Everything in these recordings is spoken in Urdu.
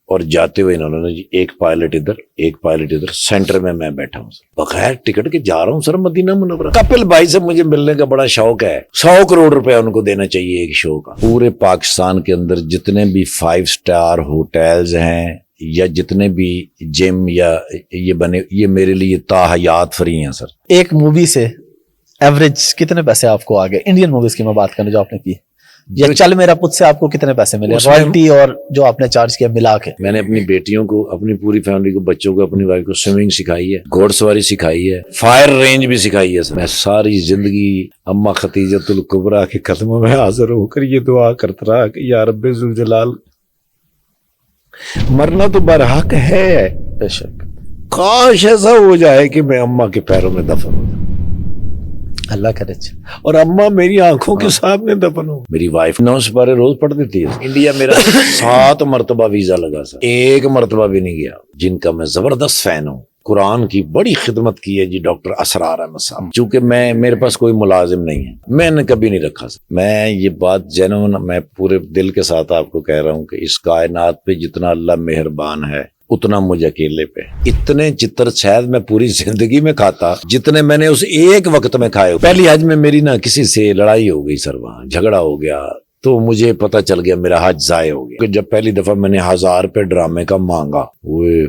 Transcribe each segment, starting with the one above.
اور جاتے ہوئے انہوں نے جی ایک پائلٹ ادھر سینٹر میں بیٹھا ہوں سر، بغیر ٹکٹ کے جا رہا ہوں سر مدینہ منورہ۔ کپل بھائی سے مجھے ملنے کا بڑا شوق ہے، 100 کروڑ روپے ان کو دینا چاہیے ایک شو کا۔ پورے پاکستان کے اندر جتنے بھی 5 اسٹار ہوٹلز ہیں یا جتنے بھی جم یا یہ بنے، یہ میرے لیے تاحیات فری ہیں سر۔ ایک مووی سے ایوریج کتنے پیسے آپ کو آگے؟ انڈین موویز کی میں بات کروں جو آپ نے کی، یا چل میرا پت سے آپ کو کتنے پیسے ملے رائلٹی اور جو آپ نے چارج کیا ملا کے؟ میں نے اپنی بیٹیوں کو، اپنی پوری فیملی کو، بچوں کو، اپنی وائف کو سوئمنگ سکھائی ہے، گھوڑ سواری سکھائی ہے، فائر رینج بھی سکھائی ہے۔ میں ساری زندگی اما خدیجۃ الکبریٰ کے قدموں میں حاضر ہو کر یہ دعا کرتا رہا کہ یا رب ذوالجلال، مرنا تو برحق ہے، بے شک کاش ایسا ہو جائے کہ میں اما کے پیروں میں دفن ہو جاؤں، اللہ کرے اور اما میری آنکھوں کے سامنے دفن ہو۔ میری وائف 9 سپارے روز پڑھ دیتی ہے۔ انڈیا میرا 7 مرتبہ ویزا لگا سر، 1 مرتبہ بھی نہیں گیا۔ جن کا میں زبردست فین ہوں، قرآن کی بڑی خدمت کی ہے جی ڈاکٹر اسرار احمد صاحب۔ چونکہ میرے پاس کوئی ملازم نہیں ہے، میں نے کبھی نہیں رکھا سر۔ میں یہ بات جینوئن، میں پورے دل کے ساتھ آپ کو کہہ رہا ہوں کہ اس کائنات پہ جتنا اللہ مہربان ہے اتنا مجھے اکیلے پہ۔ اتنے چتر شاید میں پوری زندگی میں کھاتا جتنے میں نے اس ایک وقت میں کھائے۔ پہلی حج میں میری نا کسی سے لڑائی ہو گئی سر، وہاں جھگڑا ہو گیا تو مجھے پتا چل گیا میرا حج ضائع ہو گیا۔ جب پہلی دفعہ میں نے 1000 روپے ڈرامے کا مانگا، ہوئے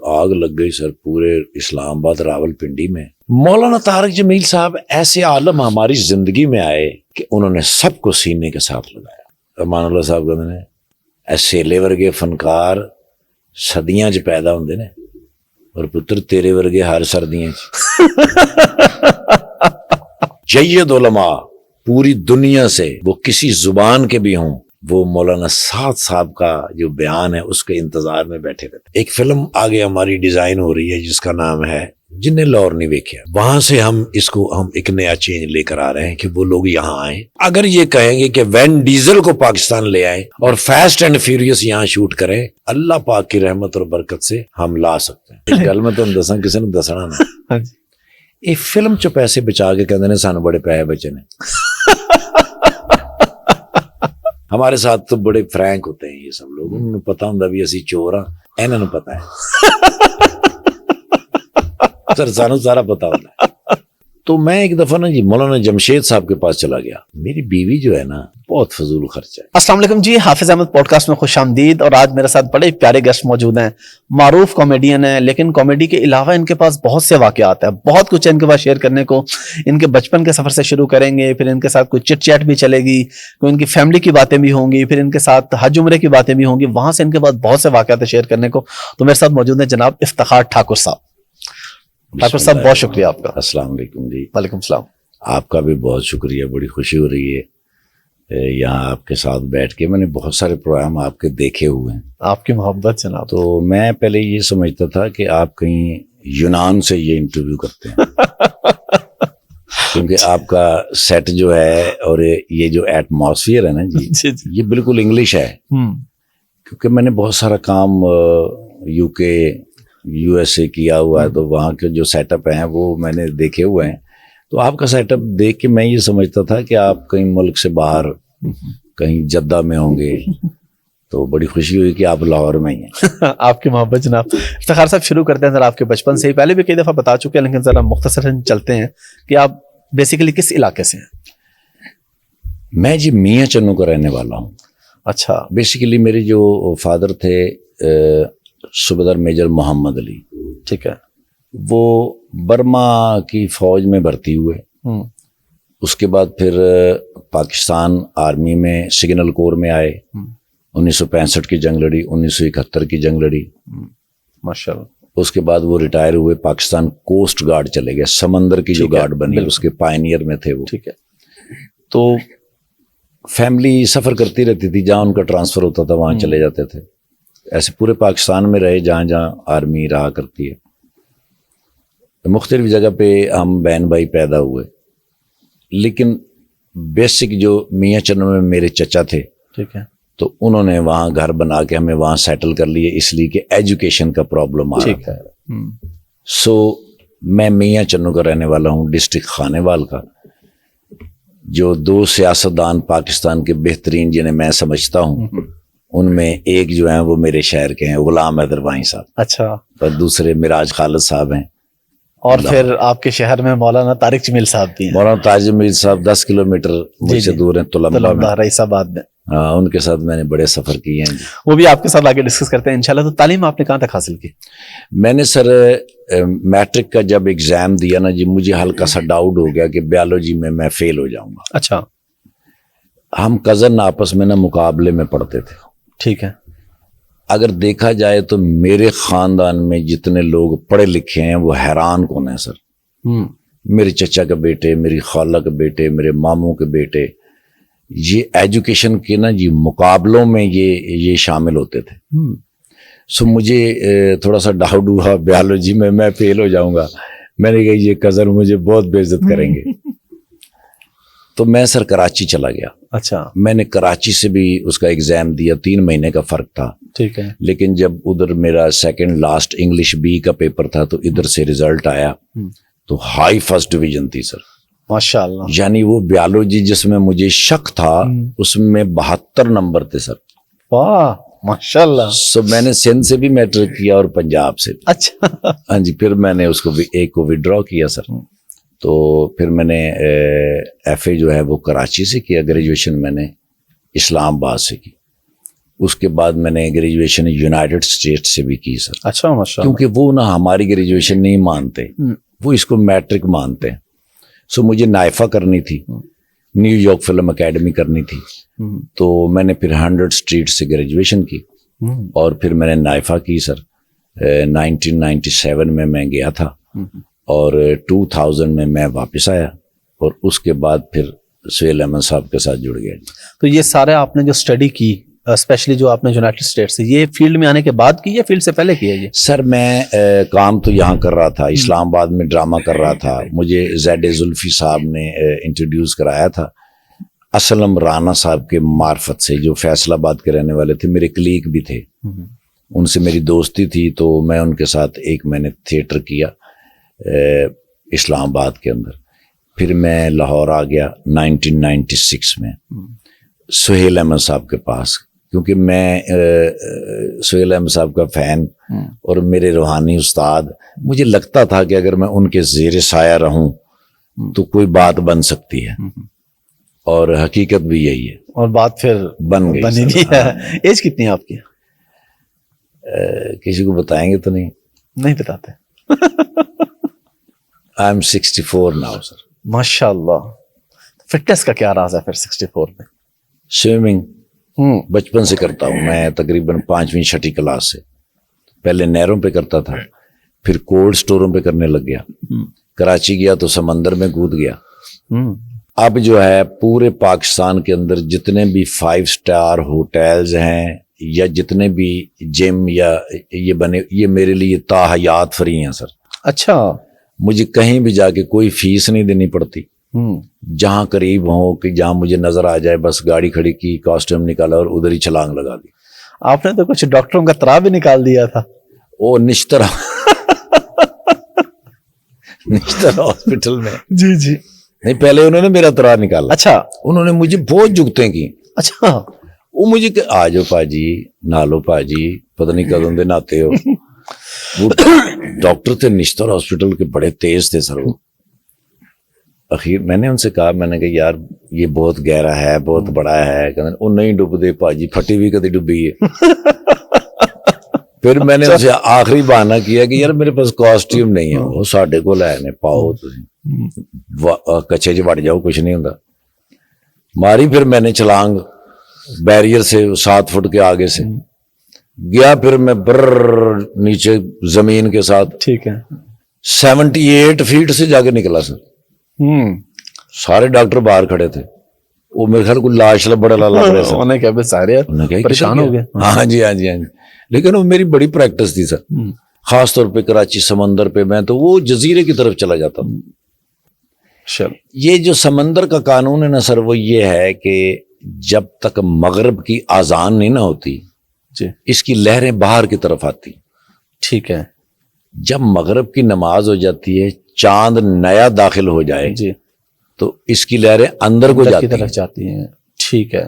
آگ لگ گئی سر پورے اسلام آباد راول پنڈی میں۔ مولانا طارق جمیل صاحب ایسے عالم ہماری زندگی میں آئے کہ انہوں نے سب کو سینے کے ساتھ لگایا۔ امان اللہ صاحب کہتے ہیں ایسے لے ورگے فنکار سدیاں چ پیدا ہوندے نے، اور پتر تیرے ورگے ہر سردیاں جید علماء پوری دنیا سے، وہ کسی زبان کے بھی ہوں، وہ مولانا سعد صاحب کا جو بیان ہے اس کے انتظار میں بیٹھے رہتے۔ ایک فلم آگے ہماری ڈیزائن ہو رہی ہے جس کا نام ہے جن نے لاہور نہیں دیکھا، وہاں سے ہم ایک نیا چینج لے کر آ رہے ہیں کہ وہ لوگ یہاں آئیں۔ اگر یہ کہیں گے کہ وین ڈیزل کو پاکستان لے آئیں اور فاسٹ اینڈ فیوریس یہاں شوٹ کریں، اللہ پاک کی رحمت اور برکت سے ہم لا سکتے ہیں۔ اس گل میں تو دساں کسی نے دسنا نا، یہ فلم چ پیسے بچا کے کہتے ہیں سانو بڑے پیسے بچے نے۔ ہمارے ساتھ تو بڑے فرینک ہوتے ہیں یہ سب لوگ، انہوں نے پتا ہوں بھی اسی چور ہاں، انہوں نے پتا ہے سر، سانو سارا پتا ہوتا ہے۔ تو میں ایک دفعہ نا جی مولانا جمشید صاحب کے پاس چلا گیا۔ میری بیوی جو ہے نا بہت فضول خرچ ہے۔ السلام علیکم جی، حافظ احمد پوڈ کاسٹ میں خوش آمدید۔ اور آج میرے ساتھ بڑے پیارے گیسٹ موجود ہیں، معروف کامیڈین ہیں، لیکن کامیڈی کے علاوہ ان کے پاس بہت سے واقعات ہیں، بہت کچھ ہے ان کے پاس شیئر کرنے کو۔ ان کے بچپن کے سفر سے شروع کریں گے، پھر ان کے ساتھ کوئی چٹ چیٹ بھی چلے گی، کوئی ان کی فیملی کی باتیں بھی ہوں گی، پھر ان کے ساتھ حج عمرے کی باتیں بھی ہوں گی، وہاں سے ان کے پاس بہت سے واقعات شیئر کرنے کو۔ تو میرے ساتھ موجود ہیں جناب افتخار ٹھاکر صاحب۔ ٹھاکر صاحب بہت شکریہ آپ کا۔ السلام علیکم جی۔ وعلیکم السلام۔ آپ کا بھی بہت شکریہ، بڑی خوشی ہو رہی ہے یہاں آپ کے ساتھ بیٹھ کے۔ میں نے بہت سارے پروگرام آپ کے دیکھے ہوئے ہیں۔ آپ کی محبت جناب۔ تو میں پہلے یہ سمجھتا تھا کہ آپ کہیں یونان سے یہ انٹرویو کرتے ہیں کیونکہ آپ کا سیٹ جو ہے اور یہ جو ایٹماسفیئر ہے نا جی، یہ بالکل انگلش ہے۔ کیونکہ میں نے بہت سارا کام UK USA کیا ہوا ہے، تو وہاں کے جو سیٹ اپ ہیں وہ میں نے دیکھے ہوئے ہیں۔ تو آپ کا سیٹ اپ دیکھ کے میں یہ سمجھتا تھا کہ آپ کہیں ملک سے باہر کہیں جدہ میں ہوں گے، تو بڑی خوشی ہوئی کہ آپ لاہور میں ہی ہیں۔ آپ کی محبت جناب۔ افتخار صاحب شروع کرتے ہیں ذرا آپ کے بچپن سے ہی، پہلے بھی کئی دفعہ بتا چکے ہیں لیکن ذرا مختصراً چلتے ہیں کہ آپ بیسیکلی کس علاقے سے ہیں؟ میں جی میاں چنو کا رہنے والا ہوں۔ اچھا۔ بیسیکلی میرے جو فادر تھے صوبیدار میجر محمد علی، ٹھیک ہے، وہ برما کی فوج میں بھرتی ہوئے، اس کے بعد پھر پاکستان آرمی میں سگنل کور میں آئے، 1965 کی جنگ لڑی، 1971 کی جنگ لڑی، ماشاءاللہ۔ اس کے بعد وہ ریٹائر ہوئے، پاکستان کوسٹ گارڈ چلے گئے، سمندر کی جو گارڈ بنی اس کے پائنیئر میں تھے وہ۔ ٹھیک ہے۔ تو فیملی سفر کرتی رہتی تھی، جہاں ان کا ٹرانسفر ہوتا تھا وہاں چلے جاتے تھے۔ ایسے پورے پاکستان میں رہے جہاں جہاں آرمی رہا کرتی ہے۔ مختلف جگہ پہ ہم بہن بھائی پیدا ہوئے، لیکن بیسک جو میاں چنو میں میرے چچا تھے، ٹھیک ہے، تو انہوں نے وہاں گھر بنا کے ہمیں وہاں سیٹل کر لیے، اس لیے کہ ایجوکیشن کا پرابلم آ رہا تھا۔ سو میں میاں چنو کا رہنے والا ہوں، ڈسٹرکٹ خانے وال کا۔ جو 2 سیاستدان پاکستان کے بہترین جنہیں میں سمجھتا ہوں، ان میں ایک جو ہیں وہ میرے شہر کے ہیں غلام حیدر وانی صاحب, اچھا, اور دوسرے مراج خالد صاحب ہیں. اور پھر آپ کے شہر میں مولانا طارق جمیل صاحب بھی ہیں. مولانا طارق جمیل صاحب 10 کلومیٹر مجھ سے دور ہیں, تلمبہ میں, رئیس آباد میں. ہاں, ان کے ساتھ میں نے بڑے سفر کیے ہیں. وہ بھی آپ کے ساتھ آگے ڈسکس کرتے ہیں انشاءاللہ. تو تعلیم آپ نے کہاں تک حاصل کی؟ میں نے سر میٹرک کا جب ایگزام دیا نا جی, مجھے ہلکا سا ڈاؤٹ ہو گیا کہ بیالوجی میں فیل ہو جاؤں گا. اچھا, ہم کزن آپس میں نا مقابلے میں پڑھتے تھے. ٹھیک ہے. اگر دیکھا جائے تو میرے خاندان میں جتنے لوگ پڑھے لکھے ہیں وہ حیران کون ہیں سر. میرے چچا کے بیٹے, میری خالہ کے بیٹے, میرے ماموں کے بیٹے, یہ ایجوکیشن کے نا جی مقابلوں میں یہ شامل ہوتے تھے. سو مجھے تھوڑا سا ڈاؤٹ ہوا بیالوجی میں فیل ہو جاؤں گا. میں نے کہا یہ کزن مجھے بہت بے عزت کریں گے. تو میں سر کراچی چلا گیا. اچھا, میں نے کراچی سے بھی اس کا ایگزام دیا, 3 مہینے کا فرق تھا. ٹھیک ہے. لیکن جب ادھر میرا سیکنڈ لاسٹ انگلش بی کا پیپر تھا تو ادھر سے ریزلٹ آیا تو ہائی فرسٹ ڈویژن تھی سر. ماشاء اللہ. یعنی وہ بیالوجی جس میں مجھے شک تھا اس میں 72 نمبر تھے سر. واہ, ماشاء اللہ. سو میں نے سندھ سے بھی میٹرک کیا اور پنجاب سے بھی. اچھا. ہاں جی, پھر میں نے اس کو ایک کو وڈرا کیا سر. تو پھر میں نے ایف اے جو ہے وہ کراچی سے کیا. گریجویشن میں نے اسلام آباد سے کی. اس کے بعد میں نے گریجویشن یونائٹڈ اسٹیٹ سے بھی کی سر. اچھا, ماشاء اللہ. کیونکہ وہ نا ہماری گریجویشن نہیں مانتے, وہ اس کو میٹرک مانتے ہیں. سو مجھے نائفا کرنی تھی, نیو یارک فلم اکیڈمی کرنی تھی. تو میں نے پھر 100 اسٹریٹ سے گریجویشن کی اور پھر میں نے نائفا کی سر. 1997 میں گیا تھا اور 2000 میں واپس آیا اور اس کے بعد پھر سہیل احمد صاحب کے ساتھ جڑ گیا. تو یہ سارے آپ نے جو اسٹڈی کی, اسپیشلی جو آپ نے یونائٹڈ اسٹیٹ سے, یہ فیلڈ میں آنے کے بعد کی یا فیلڈ سے پہلے کی ہے یہ؟ سر میں کام تو یہاں کر رہا تھا, اسلام آباد میں ڈرامہ کر رہا تھا. مجھے زید زلفی صاحب نے انٹروڈیوس کرایا تھا اسلم رانا صاحب کے معرفت سے, جو فیصل آباد کے رہنے والے تھے, میرے کلیگ بھی تھے. ان سے میری دوستی تھی تو میں ان کے ساتھ میں نے تھیٹر کیا اسلام آباد کے اندر. پھر میں لاہور آ گیا 1996 میں سہیل احمد صاحب کے پاس, کیونکہ میں سہیل احمد صاحب کا فین اور میرے روحانی استاد. مجھے لگتا تھا کہ اگر میں ان کے زیر سایہ رہوں تو کوئی بات بن سکتی ہے, اور حقیقت بھی یہی ہے. اور بات پھر بن گئی. بنی بھی ہے. ایج کتنی ہے آپ کی؟ کسی کو بتائیں گے تو نہیں بتاتے. آئی ایم 64 ناؤ سر. ماشاء اللہ. فٹنس کا کیا راز ہے پھر 64 میں؟ سوئمنگ بچپن سے کرتا ہوں میں, تقریباً 5ویں 6ٹھی کلاس سے. پہلے نہروں پہ کرتا تھا, پھر کولڈ سٹوروں پہ کرنے لگ گیا. کراچی گیا تو سمندر میں کود گیا. اب جو ہے پورے پاکستان کے اندر جتنے بھی 5 اسٹار ہوٹلز ہیں یا جتنے بھی جم یا یہ بنے, یہ میرے لیے تاحیات فری ہیں سر. اچھا. مجھے کہیں بھی جا کے کوئی فیس نہیں دینی پڑتی. جہاں قریب ہوں کہ جہاں مجھے نظر آ جائے, بس گاڑی کھڑی کی, کاسٹیوم نکالا اور ادھر ہی چھلانگ لگا دی. آپ نے تو کچھ ڈاکٹروں کا ترا بھی نکال دیا تھا. وہ نشتر ہاسپٹل میں. جی جی. نہیں, پہلے انہوں نے میرا ترا نکالا. اچھا. انہوں نے مجھے بہت جگتیں کی. اچھا. وہ مجھے کہ آ جاؤ پاجی, نالو پاجی, پتہ نہیں کدوں دے ناتے ہو. وہ ڈاکٹر تھے نشتر ہاسپٹل کے, بڑے تیز تھے سر. وہ اخیر میں نے ان سے کہا, میں نے کہا یار یہ بہت گہرا ہے, بہت بڑا ہے. کہ وہ نہیں ڈوب دے پاجی, پھٹی ہوئی کدی ڈوبی ہے. پھر میں نے ان سے آخری بہانہ کیا کہ یار میرے پاس کاسٹیوم نہیں ہے. وہ ساڈے کو لے پاؤ کچھے چ وڑ جاؤ, کچھ نہیں ہوتا. ماری پھر میں نے چھلانگ بیریئر سے 7 فٹ کے آگے سے گیا. پھر میں نیچے زمین کے ساتھ. ٹھیک ہے. 78 فیٹ سے جا کے نکلا سر. سارے ڈاکٹر باہر کھڑے تھے. وہ میرے خیال کو لاش بڑا لگ رہے سر. انہیں کیا سارے پریشان ہو گئے. ہاں جی ہاں جی ہاں جی. لیکن وہ میری بڑی پریکٹس تھی سر, خاص طور پہ کراچی سمندر پہ. میں تو وہ جزیرے کی طرف چلا جاتا ہوں. یہ جو سمندر کا قانون ہے نا سر, وہ یہ ہے کہ جب تک مغرب کی اذان نہیں نہ ہوتی اس کی لہریں باہر کی طرف آتی. ٹھیک ہے. جب مغرب کی نماز ہو جاتی ہے, چاند نیا داخل ہو جائے جی, تو اس کی لہریں اندر کو جاتی ہیں. ٹھیک ہے.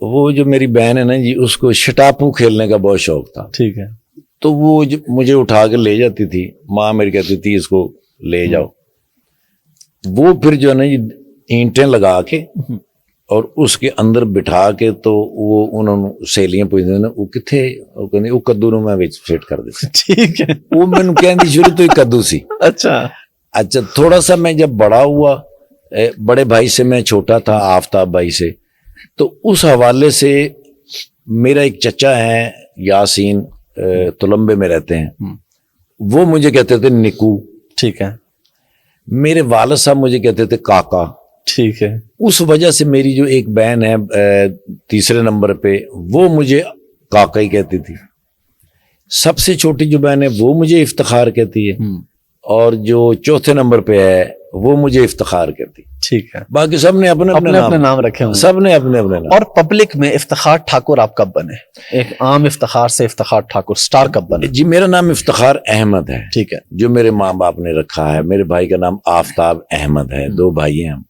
وہ جو میری بہن ہے نا جی اس کو شٹاپو کھیلنے کا بہت شوق تھا. ٹھیک ہے. تو وہ مجھے اٹھا کے لے جاتی تھی, ماں میری کہتی تھی اس کو لے جاؤ. وہ پھر جو ہے نا جی اینٹیں لگا کے اور اس کے اندر بٹھا کے تو وہ انہوں نے سہیلیاں پوچھتے نا وہ کتنے, وہ کہندی وہ کدو نو میں فٹ کر دیتی. ٹھیک ہے. وہ میں کہندی شروع تو ہی کدو سی. اچھا تھوڑا سا میں جب بڑا ہوا, بڑے بھائی سے میں چھوٹا تھا, آفتاب بھائی سے, تو اس حوالے سے میرا ایک چچا ہے یاسین, تلمبے میں رہتے ہیں, وہ مجھے کہتے تھے نکو. ٹھیک ہے. میرے والد صاحب مجھے کہتے تھے کاکا. ٹھیک ہے. اس وجہ سے میری جو ایک بہن ہے تیسرے نمبر پہ, وہ مجھے کاکا ہی کہتی تھی. سب سے چھوٹی جو بہن ہے وہ مجھے افتخار کہتی ہے, اور جو چوتھے نمبر پہ ہے وہ مجھے افتخار کہتی. ٹھیک ہے. باقی سب نے اپنے اپنے نام رکھے ہیں, سب نے اپنے اپنے نام. اور پبلک میں افتخار ٹھاکر آپ کب بنے؟ ایک عام افتخار سے افتخار ٹھاکر سٹار کب بنے؟ جی میرا نام افتخار احمد ہے. ٹھیک ہے. جو میرے ماں باپ نے رکھا ہے. میرے بھائی کا نام آفتاب احمد ہے, 2 بھائی ہیں ہم.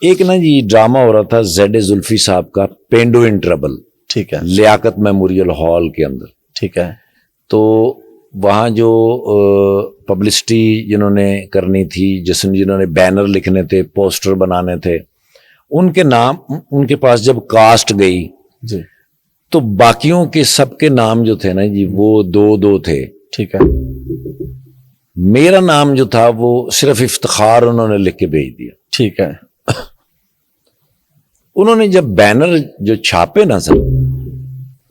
ایک نا جی ڈرامہ ہو رہا تھا زیڈ زلفی صاحب کا, پینڈو ان ٹربل. ٹھیک ہے. لیاقت میموریل ہال کے اندر. ٹھیک ہے. تو وہاں جو پبلسٹی جنہوں نے کرنی تھی, جنہوں نے بینر لکھنے تھے, پوسٹر بنانے تھے, ان کے نام ان کے پاس جب کاسٹ گئی جی تو باقیوں کے سب کے نام جو تھے نا جی وہ 2 تھے. ٹھیک ہے. میرا نام جو تھا وہ صرف افتخار انہوں نے لکھ کے بھیج دیا. ٹھیک ہے. انہوں نے جب بینر جو چھاپے نا سر,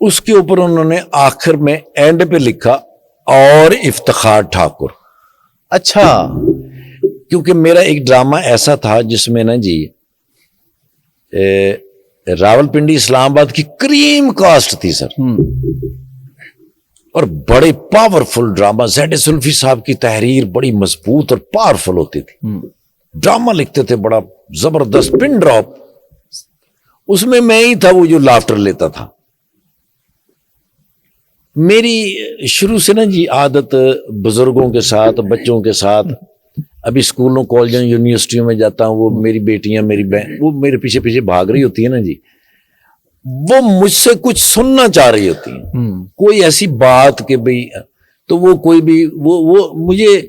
اس کے اوپر انہوں نے آخر میں اینڈ پہ لکھا اور افتخار ٹھاکر. اچھا. کیونکہ میرا ایک ڈرامہ ایسا تھا جس میں نا جی راول پنڈی اسلام آباد کی کریم کاسٹ تھی سر, اور بڑے پاورفل ڈرامہ. زیڈ زلفی صاحب کی تحریر بڑی مضبوط اور پاورفل ہوتی تھی. ڈرامہ لکھتے تھے بڑا زبردست, پن ڈراپ. اس میں ہی تھا وہ جو لافٹر لیتا تھا. میری شروع سے نا جی عادت بزرگوں کے ساتھ, بچوں کے ساتھ, ابھی اسکولوں کالجوں یونیورسٹیوں میں جاتا ہوں, وہ میری بیٹیاں میری بہن وہ میرے پیچھے پیچھے بھاگ رہی ہوتی ہے نا جی, وہ مجھ سے کچھ سننا چاہ رہی ہوتی ہیں, کوئی ایسی بات کہ بھئی, تو وہ کوئی بھی وہ مجھے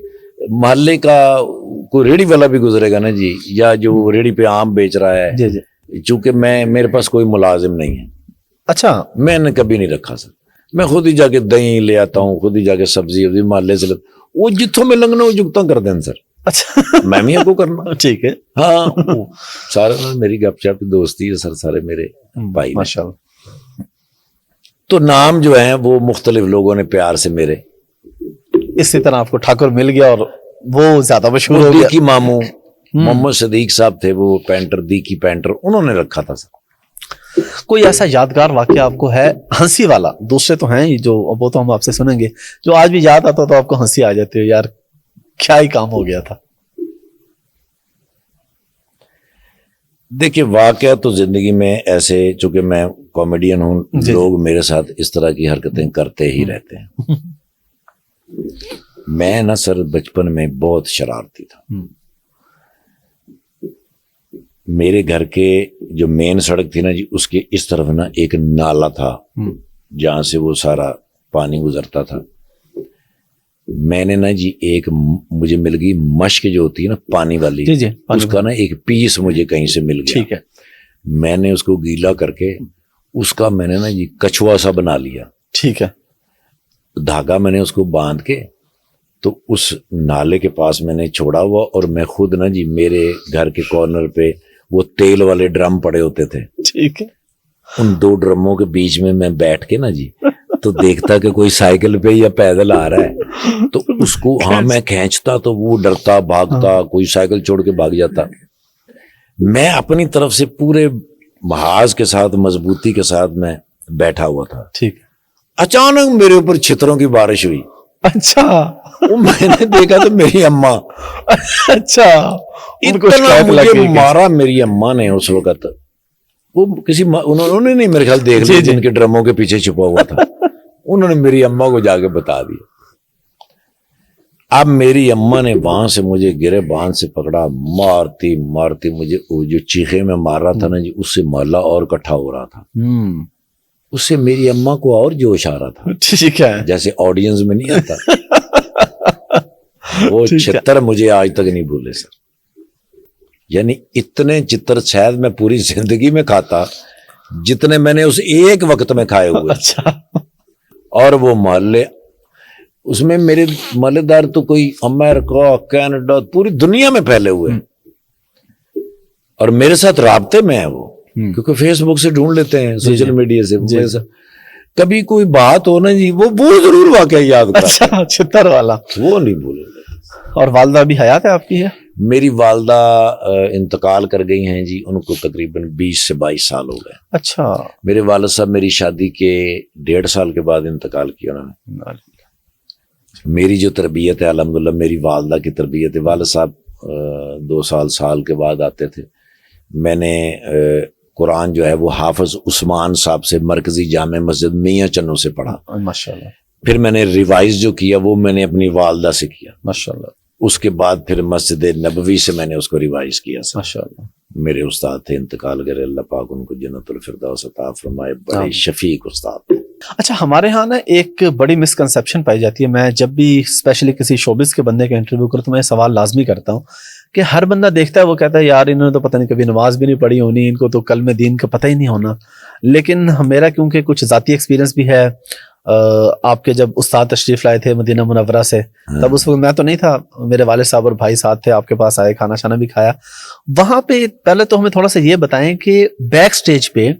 محلے کا کوئی ریڑھی والا بھی گزرے گا نا جی, یا جو ریڑھی پہ آم بیچ رہا ہے, جی جی, چونکہ میرے پاس کوئی ملازم نہیں ہے. اچھا. میں نے کبھی نہیں رکھا سر, میں خود ہی جا کے دہی لے آتا ہوں, خود ہی جا کے سبزی محلے سے وہ جتوں میں لنگنا وہ جگتا کر دیں سر. اچھا. میں بھی آپ کو کرنا. ٹھیک ہے. ہاں سارے میری گپ شپ کی دوستی ہے سر, سارے میرے بھائی ماشاءاللہ. تو نام جو ہیں وہ مختلف لوگوں نے پیار سے میرے اسی طرح آپ کو ٹھاکر مل گیا اور وہ زیادہ مشہور ہو گیا. دیکی ماموں محمد صدیق صاحب تھے, وہ پینٹر, دیکی پینٹر, انہوں نے رکھا تھا سر. کوئی ایسا یادگار واقعہ آپ کو ہے ہنسی والا؟ دوسرے تو ہیں جو وہ تو ہم آپ سے سنیں گے, جو آج بھی یاد آتا تو آپ کو ہنسی آ جاتی ہے, یار کیا ہی کام ہو گیا تھا. دیکھیں واقعہ تو زندگی میں ایسے, چونکہ میں کامیڈین ہوں, لوگ میرے ساتھ اس طرح کی حرکتیں کرتے ہی رہتے ہیں. میں نا سر بچپن میں بہت شرارتی تھا. میرے گھر کے جو مین سڑک تھی نا جی, اس کے اس طرف نا ایک نالا تھا جہاں سے وہ سارا پانی گزرتا تھا. میں نے نا جی ایک مجھے مل گئی مشک جو ہوتی ہے نا پانی والی, اس کا نا ایک پیس مجھے کہیں سے مل گیا. ٹھیک ہے. میں نے اس کو گیلا کر کے اس کا میں نے نا جی کچھوا سا بنا لیا. ٹھیک ہے. دھاگا میں نے اس کو باندھ کے تو اس نالے کے پاس میں نے چھوڑا ہوا, اور میں خود نا جی میرے گھر کے کارنر پہ وہ تیل والے ڈرم پڑے ہوتے تھے. ٹھیک ہے. ان 2 ڈرموں کے بیچ میں بیٹھ کے نا جی تو دیکھتا کہ کوئی سائیکل پہ یا پیدل آ رہا ہے, تو اس کو میں کھینچتا تو وہ ڈرتا بھاگتا, کوئی سائیکل چھوڑ کے بھاگ جاتا. میں اپنی طرف سے پورے محاذ کے ساتھ, مضبوطی کے ساتھ میں بیٹھا ہوا تھا. ٹھیک ہے. اچانک میرے اوپر چھتروں کی بارش ہوئی. اچھا. وہ میں نے دیکھا تو میری اماں. اچھا. اتنا مجھے مارا میری اماں نے اس وقت, وہ کسی انہوں نے نہیں میرے خیال دیکھ لیا, جن کے ڈرموں کے پیچھے چھپا ہوا تھا, انہوں نے میری اماں کو جا کے بتا دیا. اب میری اماں نے وہاں سے مجھے گرے باندھ سے پکڑا، مارتی مارتی مجھے، وہ جو چیخے میں مار رہا تھا نا جی، اس سے محلہ اور اکٹھا ہو رہا تھا، اس سے میری اماں کو اور جوش آ رہا تھا، ٹھیک ہے، جیسے آڈینس میں نہیں آتا۔ وہ چتر مجھے آج تک نہیں بھولے سر، یعنی اتنے چتر شاید میں پوری زندگی میں کھاتا جتنے میں نے اس ایک وقت میں کھائے ہوئے۔ اچھا، اور وہ محلے، اس میں میرے محلے دار تو کوئی امریکہ، کینیڈا، پوری دنیا میں پھیلے ہوئے ہیں، اور میرے ساتھ رابطے میں ہیں وہ، کیونکہ فیس بک سے ڈھونڈ لیتے ہیں، سوشل میڈیا سے۔ کبھی کوئی بات ہو نا جی، وہ ضرور واقعہ یاد کرتا ہے۔ اچھا، چھتر والا وہ نہیں بھولے۔ اور والدہ بھی حیات ہے آپ کی؟ ہے میری والدہ انتقال کر گئی ہیں جی، ان کو تقریباً 20 سے 22 سال ہو گئے۔ اچھا، میرے والد صاحب میری شادی کے 1.5 سال کے بعد انتقال کیا انہوں نے۔ میری جو تربیت ہے الحمدللہ، میری والدہ کی تربیت ہے۔ والد صاحب 2 سال کے بعد آتے تھے۔ میں نے قرآن جو ہے وہ حافظ عثمان صاحب سے مرکزی جامع مسجد میاں چنوں سے پڑھا، ماشاءاللہ۔ پھر میں نے ریوائز جو کیا وہ میں نے اپنی والدہ سے کیا، ماشاءاللہ۔ اس کے بعد پھر مسجد نبوی سے میں نے اس کو ریوائز کیا۔ ماشاءاللہ۔ میرے استاد تھے، انتقال کرے، اللہ پاک ان کو جنت الفردوس عطا فرمائے، بڑے شفیق استاد۔ اچھا، ہمارے ہاں نا ایک بڑی مسکنسیپشن پائی جاتی ہے، میں جب بھی اسپیشلی کسی شوبز کے بندے کا انٹرویو کرتا ہوں میں سوال لازمی کرتا ہوں کہ ہر بندہ دیکھتا ہے، وہ کہتا ہے یار انہوں نے تو پتہ نہیں کبھی نماز بھی نہیں پڑھی ہونی، ان کو تو کلمہ دین کا پتہ ہی نہیں ہونا۔ لیکن میرا کیونکہ کچھ ذاتی ایکسپیرینس بھی ہے، آپ کے جب استاد تشریف لائے تھے مدینہ منورہ سے، تب اس وقت میں تو نہیں تھا، میرے والد صاحب اور بھائی ساتھ تھے، آپ کے پاس آئے، کھانا شانا بھی کھایا وہاں پہ۔ پہلے تو ہمیں تھوڑا سا یہ بتائیں کہ بیک سٹیج پہ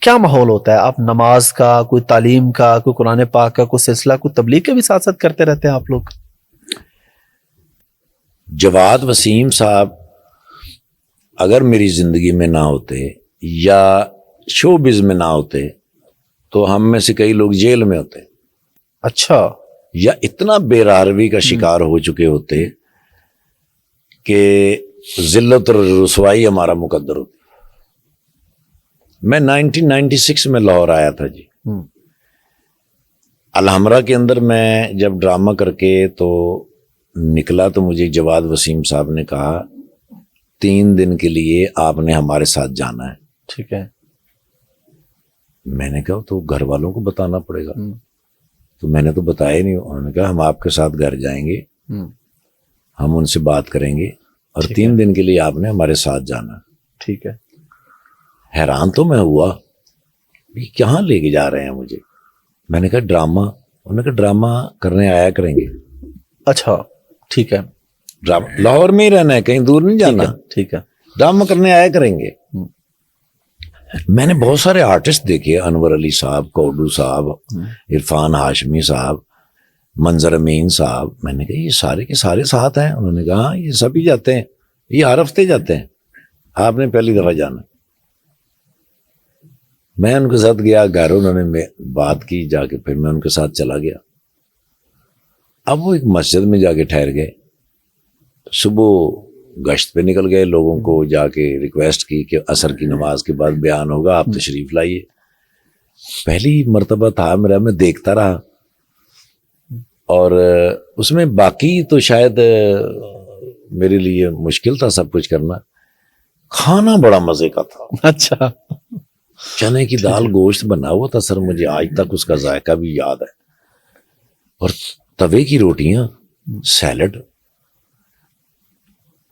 کیا ماحول ہوتا ہے؟ آپ نماز کا، کوئی تعلیم کا، کوئی قرآن پاک کا کوئی سلسلہ، کوئی تبلیغ کے بھی ساتھ ساتھ کرتے رہتے ہیں آپ لوگ؟ جواد وسیم صاحب اگر میری زندگی میں نہ ہوتے یا شوبز میں نہ ہوتے تو ہم میں سے کئی لوگ جیل میں ہوتے، اچھا، یا اتنا بے راروی کا شکار ہو چکے ہوتے کہ ذلت اور رسوائی ہمارا مقدر ہوتی۔ میں 1996 میں لاہور آیا تھا جی، الحمرہ کے اندر میں جب ڈرامہ کر کے تو نکلا تو مجھے جواد وسیم صاحب نے کہا 3 دن کے لیے آپ نے ہمارے ساتھ جانا ہے۔ ٹھیک ہے۔ میں نے کہا تو گھر والوں کو بتانا پڑے گا، تو میں نے تو بتایا ہی نہیں۔ انہوں نے کہا ہم آپ کے ساتھ گھر جائیں گے، ہم ان سے بات کریں گے، اور 3 دن کے لیے آپ نے ہمارے ساتھ جانا۔ ٹھیک ہے۔ حیران تو میں ہوا، یہ کہاں لے کے جا رہے ہیں مجھے؟ میں نے کہا ڈرامہ۔ انہوں نے کہا ڈرامہ کرنے آیا کریں گے۔ اچھا، ٹھیک ہے۔ لاہور میں ہی رہنا ہے، کہیں دور نہیں جانا، ٹھیک ہے۔ ڈرامہ کرنے آیا کریں گے۔ میں نے بہت سارے آرٹسٹ دیکھے، انور علی صاحب، کوڈو صاحب، عرفان ہاشمی صاحب، منظر امین صاحب۔ میں نے کہا یہ سارے کے سارے ساتھ ہیں؟ انہوں نے کہا ہاں یہ سبھی جاتے ہیں، یہ ہر ہفتے جاتے ہیں، آپ نے پہلی دفعہ جانا۔ میں ان کے ساتھ گیا گھر، انہوں نے بات کی جا کے، پھر میں ان کے ساتھ چلا گیا۔ اب وہ ایک مسجد میں جا کے ٹھہر گئے، صبح گشت پہ نکل گئے، لوگوں کو جا کے ریکویسٹ کی کہ عصر کی نماز کے بعد بیان ہوگا، آپ تشریف لائیے۔ پہلی مرتبہ تھا میرا، میں دیکھتا رہا، اور اس میں باقی تو شاید میرے لیے مشکل تھا سب کچھ کرنا، کھانا بڑا مزے کا تھا۔ اچھا، چنے کی دال گوشت بنا ہوا تھا سر، مجھے آج تک اس کا ذائقہ بھی یاد ہے، اور توے کی روٹیاں، سیلڈ۔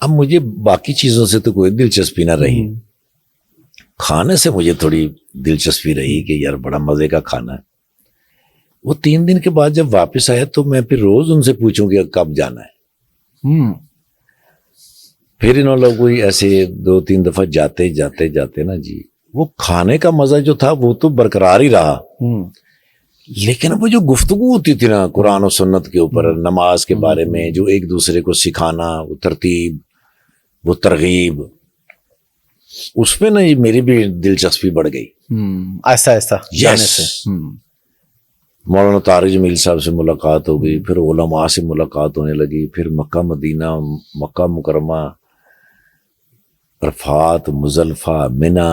اب مجھے باقی چیزوں سے تو کوئی دلچسپی نہ رہی، کھانے سے مجھے تھوڑی دلچسپی رہی کہ یار بڑا مزے کا کھانا ہے۔ وہ 3 دن کے بعد جب واپس آیا تو میں پھر روز ان سے پوچھوں کہ کب جانا ہے۔ پھر انہوں لوگ کوئی ایسے 2-3 دفعہ جاتے نا جی، وہ کھانے کا مزہ جو تھا وہ تو برقرار ہی رہا، لیکن وہ جو گفتگو ہوتی تھی نا قرآن و سنت کے اوپر، نماز کے بارے میں، جو ایک دوسرے کو سکھانا، وہ ترتیب، وہ ترغیب، اس میں نا میری بھی دلچسپی بڑھ گئی ایسا ایسا جانے سے۔ مولانا طارق جمیل صاحب سے ملاقات ہو گئی، پھر علماء سے ملاقات ہونے لگی، پھر مکہ مدینہ، مکہ مکرمہ، عرفات، مزدلفہ، منی،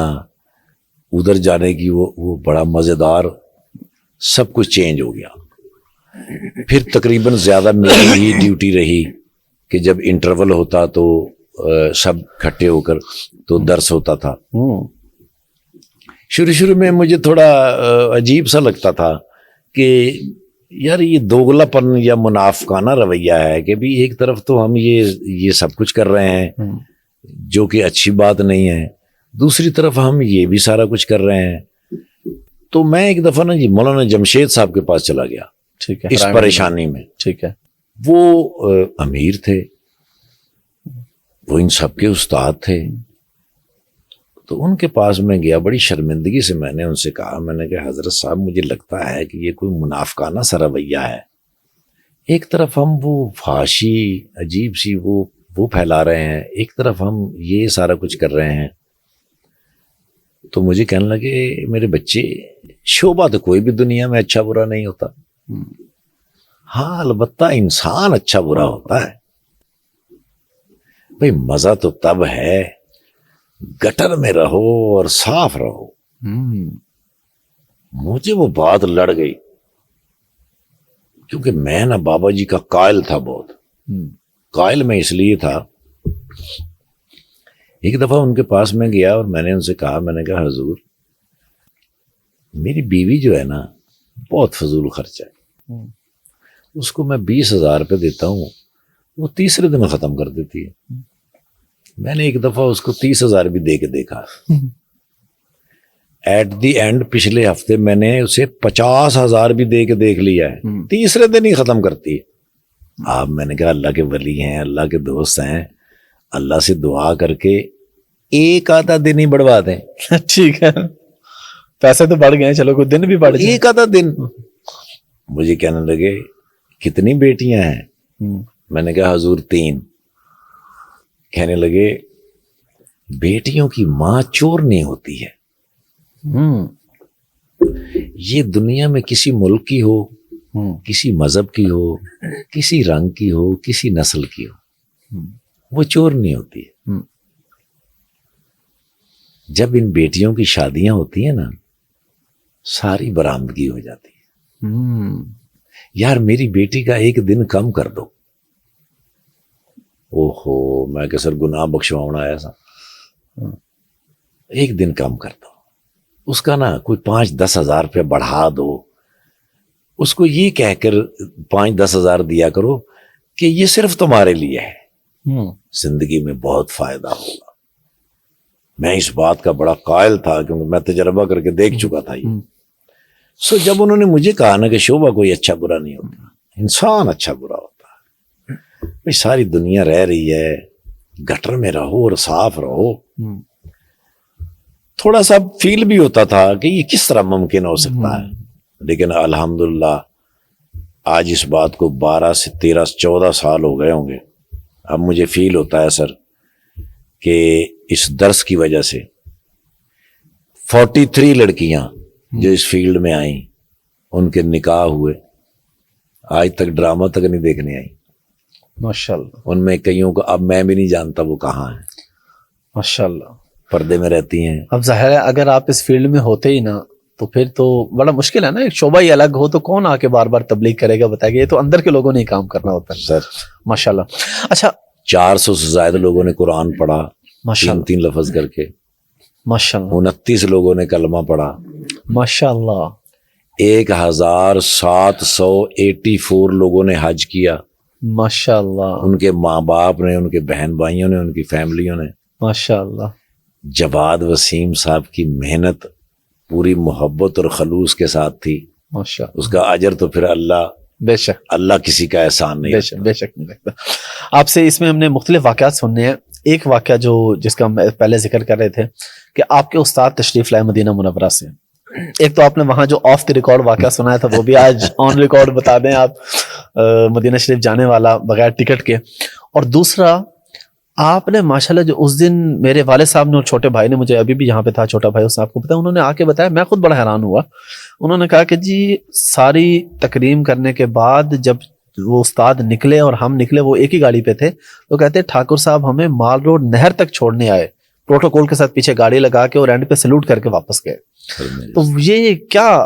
ادھر جانے کی وہ بڑا مزیدار، سب کچھ چینج ہو گیا۔ پھر تقریباً زیادہ میری ہی ڈیوٹی رہی کہ جب انٹرول ہوتا تو سب کھٹے ہو کر تو درس ہوتا تھا. شروع میں مجھے تھوڑا عجیب سا لگتا تھا کہ یار یہ دوگلا پن یا منافقانہ رویہ ہے کہ بھی ایک طرف تو ہم یہ سب کچھ کر رہے ہیں جو کہ اچھی بات نہیں ہے, دوسری طرف ہم یہ بھی سارا کچھ کر رہے ہیں. تو میں ایک دفعہ نا جی مولانا جمشید صاحب کے پاس چلا گیا. ٹھیک ہے. اس پریشانی میں. ٹھیک ہے. وہ امیر تھے, وہ ان سب کے استاد تھے. تو ان کے پاس میں گیا, بڑی شرمندگی سے میں نے ان سے کہا, میں نے کہا حضرت صاحب مجھے لگتا ہے کہ یہ کوئی منافقانہ سا رویہ ہے. ایک طرف ہم وہ فحاشی عجیب سی وہ پھیلا رہے ہیں, ایک طرف ہم یہ سارا کچھ کر رہے ہیں. تو مجھے کہنے لگے میرے بچے, شعبہ تو کوئی بھی دنیا میں اچھا برا نہیں ہوتا, ہاں البتہ انسان اچھا برا ہوتا ہے. بھئی مزہ تو تب ہے گٹر میں رہو اور صاف رہو. مجھے وہ بات لڑ گئی کیونکہ میں نا بابا جی کا قائل تھا بہت. قائل میں اس لیے تھا, ایک دفعہ ان کے پاس میں گیا اور میں نے ان سے کہا, میں نے کہا حضور میری بیوی جو ہے نا بہت فضول خرچ ہے, اس کو میں 20,000 روپے دیتا ہوں, وہ تیسرے دن ختم کر دیتی ہے. میں نے ایک دفعہ اس کو 30,000 بھی دے کے دیکھا. ایٹ دی اینڈ پچھلے ہفتے میں نے اسے 50,000 بھی دے کے دیکھ لیا ہے, تیسرے دن ہی ختم کرتی ہے. آپ میں نے کہا اللہ کے ولی ہیں, اللہ کے دوست ہیں, اللہ سے دعا کر کے ایک آدھا دن ہی بڑھوا دیں. ٹھیک ہے, پیسے تو بڑھ گئے, چلو کوئی دن بھی بڑھ جائے. ایک آدھا دن. مجھے کہنے لگے کتنی بیٹیاں ہیں؟ میں نے کہا حضور 3. کہنے لگے بیٹیوں کی ماں چور نہیں ہوتی ہے. یہ دنیا میں کسی ملک کی ہو, کسی مذہب کی ہو, کسی رنگ کی ہو, کسی نسل کی ہو, وہ چور نہیں ہوتی ہے. جب ان بیٹیوں کی شادیاں ہوتی ہیں نا ساری برآمدگی ہو جاتی ہے. یار میری بیٹی کا ایک دن کم کر دو. اوہو, میں کہ سر گناہ بخشواؤنا آیا سا, ایک دن کم کر دو. اس کا نا کوئی 5-10 ہزار روپے بڑھا دو, اس کو یہ کہہ کر 5-10 ہزار دیا کرو کہ یہ صرف تمہارے لیے ہے, زندگی میں بہت فائدہ ہوگا. میں اس بات کا بڑا قائل تھا کیونکہ میں تجربہ کر کے دیکھ چکا تھا یہ. سو جب انہوں نے مجھے کہا نا کہ شعبہ کوئی اچھا برا نہیں ہوتا, انسان اچھا برا ہوتا ہے. بھئی ساری دنیا رہ رہی ہے, گٹر میں رہو اور صاف رہو. تھوڑا سا فیل بھی ہوتا تھا کہ یہ کس طرح ممکن ہو سکتا ہے, لیکن الحمدللہ آج اس بات کو 12 سے 13-14 سال ہو گئے ہوں گے. اب مجھے فیل ہوتا ہے سر کہ اس درس کی وجہ سے 43 لڑکیاں جو اس فیلڈ میں آئیں ان کے نکاح ہوئے, آج تک ڈرامہ تک نہیں دیکھنے آئی. ماشاءاللہ. ان میں کئیوں کو اب میں بھی نہیں جانتا وہ کہاں ہیں. ماشاءاللہ. پردے میں رہتی ہیں. اب ظاہر ہے اگر آپ اس فیلڈ میں ہوتے ہی نا تو پھر تو بڑا مشکل ہے نا, ایک شعبہ ہی الگ ہو تو کون آ کے بار بار تبلیغ کرے گا, بتائے گا. یہ تو اندر کے لوگوں نے ہی کام کرنا ہوتا ہے سر. ماشاءاللہ. اچھا 400 سے زائد لوگوں نے قرآن پڑھا 3 لفظ کر کے. ماشاءاللہ. 29 لوگوں نے کلمہ پڑھا. ماشاءاللہ. 1784 لوگوں نے حج کیا. ماشاءاللہ. ان کے ماں باپ نے, ان کے بہن بھائیوں نے, ان کی فیملیوں نے. ماشاءاللہ. جواد وسیم صاحب کی محنت پوری محبت اور خلوص کے ساتھ تھی. ماشاءاللہ. اس کا اجر تو پھر بے شک اللہ کسی کا احسان نہیں. بے شک نہیں لگتا. آپ سے اس میں ہم نے مختلف واقعات سننے ہیں. ایک واقعہ جس کا ہم پہلے ذکر کر رہے تھے کہ آپ کے استاد تشریف لائے مدینہ منورہ سے. ایک تو آپ نے وہاں جو آف دی ریکارڈ واقعہ سنایا تھا وہ بھی آج آن ریکارڈ بتا دیں آپ, مدینہ شریف جانے والا بغیر ٹکٹ کے. اور دوسرا آپ نے ماشاءاللہ جو اس دن میرے والد صاحب نے اور چھوٹے بھائی نے, مجھے ابھی بھی یہاں پہ تھا چھوٹا بھائی, اس نے آپ کو بتایا, انہوں نے آ کے بتایا, میں خود بڑا حیران ہوا. انہوں نے کہا کہ جی ساری تکریم کرنے کے بعد جب وہ استاد نکلے اور ہم نکلے, وہ ایک ہی گاڑی پہ تھے, تو کہتے ٹھاکر صاحب ہمیں مال روڈ نہر تک چھوڑنے آئے, پروٹوکول کے ساتھ پیچھے گاڑی لگا کے, اور اینڈ پہ سلوٹ کر کے واپس گئے. تو یہ کیا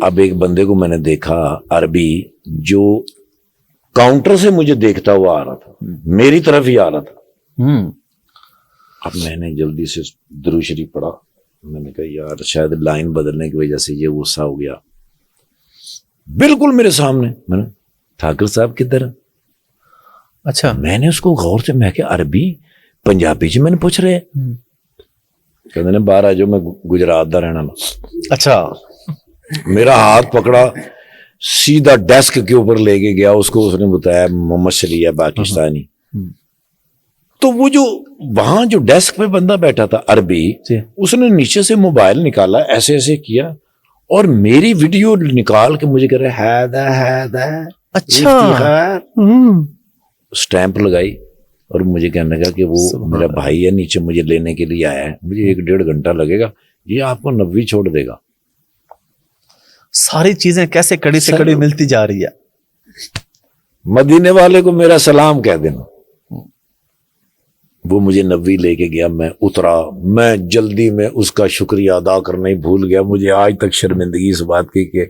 اب ایک بندے کو میں نے دیکھا عربی جو کاؤنٹر سے مجھے دیکھتا ہوا آ رہا تھا, میری طرف ہی آ رہا تھا. اب میں نے جلدی سے درود شریف پڑھا, میں نے کہا یار شاید لائن بدلنے کی وجہ سے یہ غصہ ہو گیا. بالکل میرے سامنے, میں نے ٹھاکر صاحب کدھر؟ اچھا, میں نے اس کو غور سے, میں کہ عربی پنجابی جی میں نے پوچھ رہے, کہتے ہیں باہر آ جاؤ, میں گجرات دا رہنا. اچھا, میرا ہاتھ پکڑا, سیدھا ڈیسک کے اوپر لے کے گیا, اس کو اس نے بتایا محمد شریع ہے پاکستانی. تو وہ جو وہاں جو ڈیسک پہ بندہ بیٹھا تھا عربی, اس نے نیچے سے موبائل نکالا, ایسے ایسے کیا اور میری ویڈیو نکال کے مجھے کہہ رہے اچھا, سٹیمپ لگائی اور مجھے کہنے لگا کہ وہ میرا بھائی ہے, نیچے مجھے لینے کے لیے آیا ہے, مجھے 1-1.5 گھنٹہ لگے گا, یہ آپ کو 90 چھوڑ دے گا. ساری چیزیں کیسے کڑی سے کڑی ملتی جا رہی ہے. مدینے والے کو میرا سلام کہہ دینا. وہ مجھے 90 لے کے گیا, میں اترا, میں جلدی میں اس کا شکریہ ادا کرنا ہی بھول گیا. مجھے آج تک شرمندگی اس بات کی کہ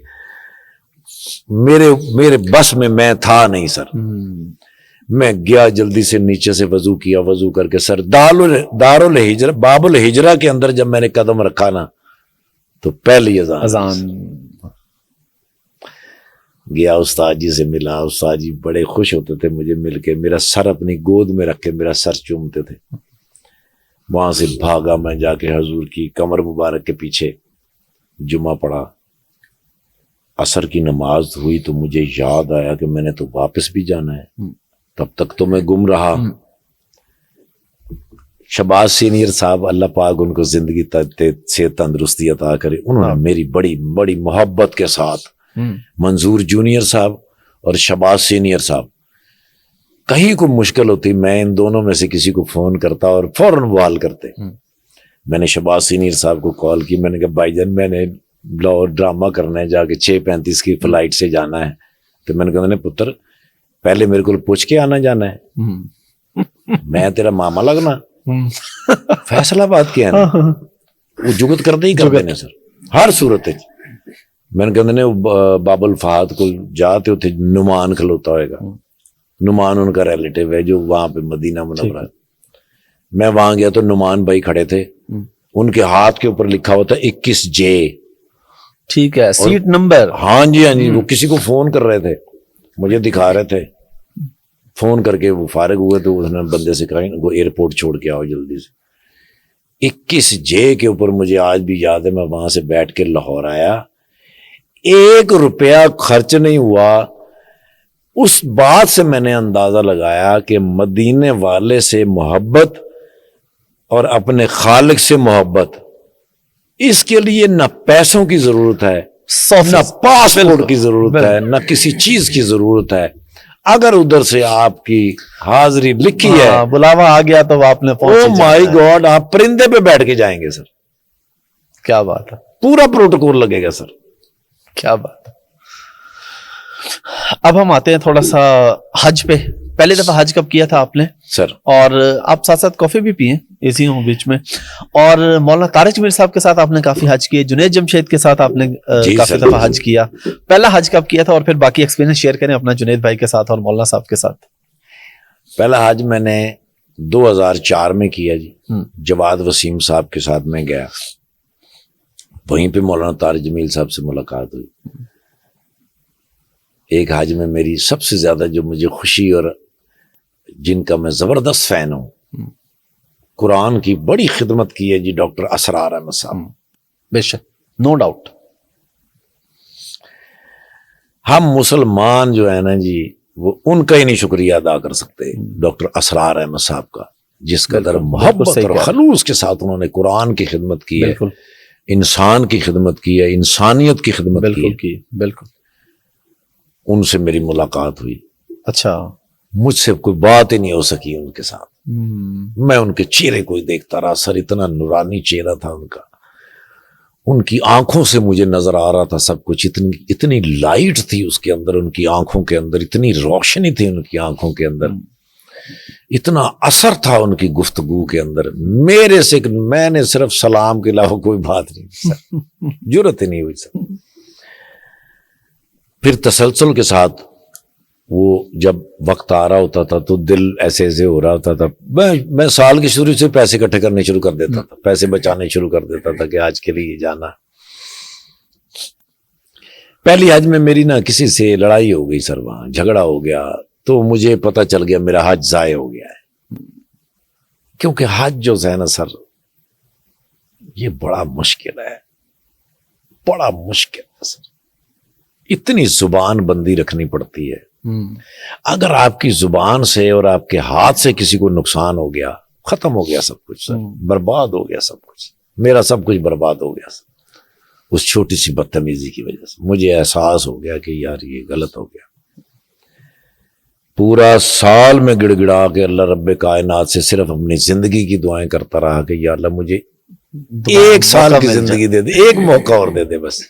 میرے بس میں تھا نہیں سر. میں گیا جلدی سے نیچے سے وضو کیا, وضو کر کے سر دارالہجرہ باب الہجرہ کے اندر جب میں نے قدم رکھا نا تو پہلی اذان گیا, استاد جی سے ملا. استاد جی بڑے خوش ہوتے تھے مجھے مل کے, میرا سر اپنی گود میں رکھ کے میرا سر چومتے تھے. وہاں سے بھاگا میں جا کے حضور کی کمر مبارک کے پیچھے جمعہ پڑھا. عصر کی نماز ہوئی تو مجھے یاد آیا کہ میں نے تو واپس بھی جانا ہے. تب تک تو میں گم رہا. شباز سینئر صاحب اللہ پاک ان کو زندگی سے تندرستی عطا کرے, انہوں نے میری بڑی بڑی محبت کے ساتھ, منظور جونیئر صاحب اور شباز سینئر صاحب, کہیں کو مشکل ہوتی میں ان دونوں میں سے کسی کو فون کرتا اور فوراً وہ حل کرتے. میں نے شباز سینئر صاحب کو کال کی, میں نے کہا بھائی جان میں نے لاہور ڈرامہ کرنا ہے, جا کے 6:35 کی فلائٹ سے جانا ہے. تو میں نے کہا پتر پہلے میرے کو پوچھ کے آنا جانا ہے, میں تیرا ماما لگنا, فیصلہ بات کیا ہے نا, وہ جگت کرتے ہی کرتے ہیں سر ہر صورت. میں نے کہا باب الفہد کو جاتے ہوتے نعمان کھلوتا ہوئے گا, نعمان ان کا ریلیٹیو ہے جو وہاں پہ مدینہ منورہ. میں وہاں گیا تو نعمان بھائی کھڑے تھے, ان کے ہاتھ کے اوپر لکھا ہوا تھا 21J. ٹھیک ہے, سیٹ نمبر. ہاں جی, وہ کسی کو فون کر رہے تھے, مجھے دکھا رہے تھے. فون کر کے وہ فارغ ہوئے تو اس نے بندے سے کہا وہ ایئرپورٹ چھوڑ کے آؤ جلدی سے. 21J کے اوپر مجھے آج بھی یاد ہے, میں وہاں سے بیٹھ کے لاہور آیا, 1 روپیہ خرچ نہیں ہوا. اس بات سے میں نے اندازہ لگایا کہ مدینے والے سے محبت اور اپنے خالق سے محبت, اس کے لیے نہ پیسوں کی ضرورت ہے, نہ پاسپورٹ کی ضرورت ہے, نہ کسی چیز کی ضرورت ہے. اگر ادھر سے آپ کی حاضری لکھی ہے, بلاوا آ گیا تو آپ نے او مائی گاڈ, آپ پرندے پہ بیٹھ کے جائیں گے سر. کیا بات ہے, پورا پروٹوکول لگے گا سر. کیا بات ہے. اب ہم آتے ہیں تھوڑا سا حج پہ. پہلی دفعہ حج کب کیا تھا آپ نے سر؟ اور آپ ساتھ ساتھ کافی بھی پیے, اسی ہوں بیچ میں. اور مولانا طارق جمیل صاحب کے ساتھ آپ نے کافی حج کیے, جنید جمشید کے ساتھ آپ نے کافی دفعہ حج کیا. پہلا حج کب کیا تھا, اور پھر باقی ایکسپیرینس شیئر کریں اپنا جنید بھائی کے ساتھ اور مولانا صاحب کے ساتھ. پہلا حج میں نے 2004 میں کیا جی, جواد وسیم صاحب کے ساتھ میں گیا, وہیں پہ مولانا طارق جمیل صاحب سے ملاقات ہوئی. ایک حج میں میری سب سے زیادہ جو مجھے خوشی اور جن کا میں زبردست فین ہوں, قرآن کی بڑی خدمت کی ہے جی ڈاکٹر اسرار احمد صاحب. بے شک, نو ڈاؤٹ. ہم مسلمان جو ہے نا جی, وہ ان کا ہی نہیں شکریہ ادا کر سکتے ڈاکٹر اسرار احمد صاحب کا, جس قدر محبت اور خلوص کے ساتھ انہوں نے قرآن کی خدمت کی ہے, انسان کی خدمت کی ہے, انسانیت کی خدمت کی. بالکل. ان سے میری ملاقات ہوئی. اچھا. مجھ سے کوئی بات ہی نہیں ہو سکی ان کے ساتھ. میں ان کے چہرے کو دیکھتا رہا سر, اتنا نورانی چہرہ تھا ان کا, ان کی آنکھوں سے مجھے نظر آ رہا تھا سب کچھ, اتنی لائٹ تھی اس کے اندر, ان کی آنکھوں کے اندر اتنی روشنی تھی, ان کی آنکھوں کے اندر اتنا اثر تھا ان کی گفتگو کے اندر. میرے سے میں نے صرف سلام کے علاوہ کوئی بات نہیں سر, جرت ہی نہیں ہوئی سر. پھر تسلسل کے ساتھ وہ جب وقت آ رہا ہوتا تھا تو دل ایسے ایسے ہو رہا ہوتا تھا. میں سال کے شروع سے پیسے اکٹھے کرنے شروع کر دیتا تھا, پیسے بچانے شروع کر دیتا تھا کہ آج کے لیے جانا. پہلی حج میں میری نا کسی سے لڑائی ہو گئی سر, وہاں جھگڑا ہو گیا, تو مجھے پتہ چل گیا میرا حج ضائع ہو گیا ہے. کیونکہ حج جو ہے نا سر, یہ بڑا مشکل ہے, بڑا مشکل ہے سر. اتنی زبان بندی رکھنی پڑتی ہے. اگر آپ کی زبان سے اور آپ کے ہاتھ سے کسی کو نقصان ہو گیا, ختم ہو گیا سب کچھ سر, برباد ہو گیا سب کچھ. میرا سب کچھ برباد ہو گیا سر اس چھوٹی سی بدتمیزی کی وجہ سے. مجھے احساس ہو گیا کہ یار یہ غلط ہو گیا. پورا سال میں گڑ گڑا کے اللہ رب کائنات سے صرف اپنی زندگی کی دعائیں کرتا رہا کہ یا اللہ مجھے ایک سال کی زندگی دے دے, ایک موقع اور دے دے بس.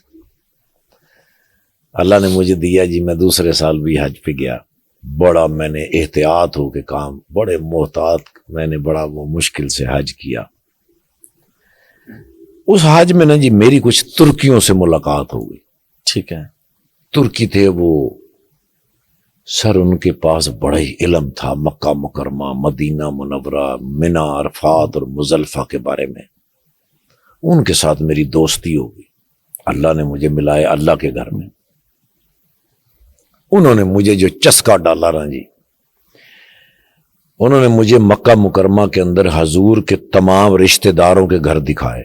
اللہ نے مجھے دیا جی. میں دوسرے سال بھی حج پہ گیا. بڑا میں نے احتیاط ہو کے کام, بڑے محتاط, میں نے بڑا وہ مشکل سے حج کیا. اس حج میں نا جی میری کچھ ترکیوں سے ملاقات ہو گئی. ٹھیک ہے. ترکی تھے وہ سر, ان کے پاس بڑا ہی علم تھا مکہ مکرمہ, مدینہ منورہ, منی, عرفات اور مزدلفہ کے بارے میں. ان کے ساتھ میری دوستی ہو گئی. اللہ نے مجھے ملایا اللہ کے گھر میں. انہوں نے مجھے جو چسکا ڈالا نا جی, انہوں نے مجھے مکہ مکرمہ کے اندر حضور کے تمام رشتہ داروں کے گھر دکھائے,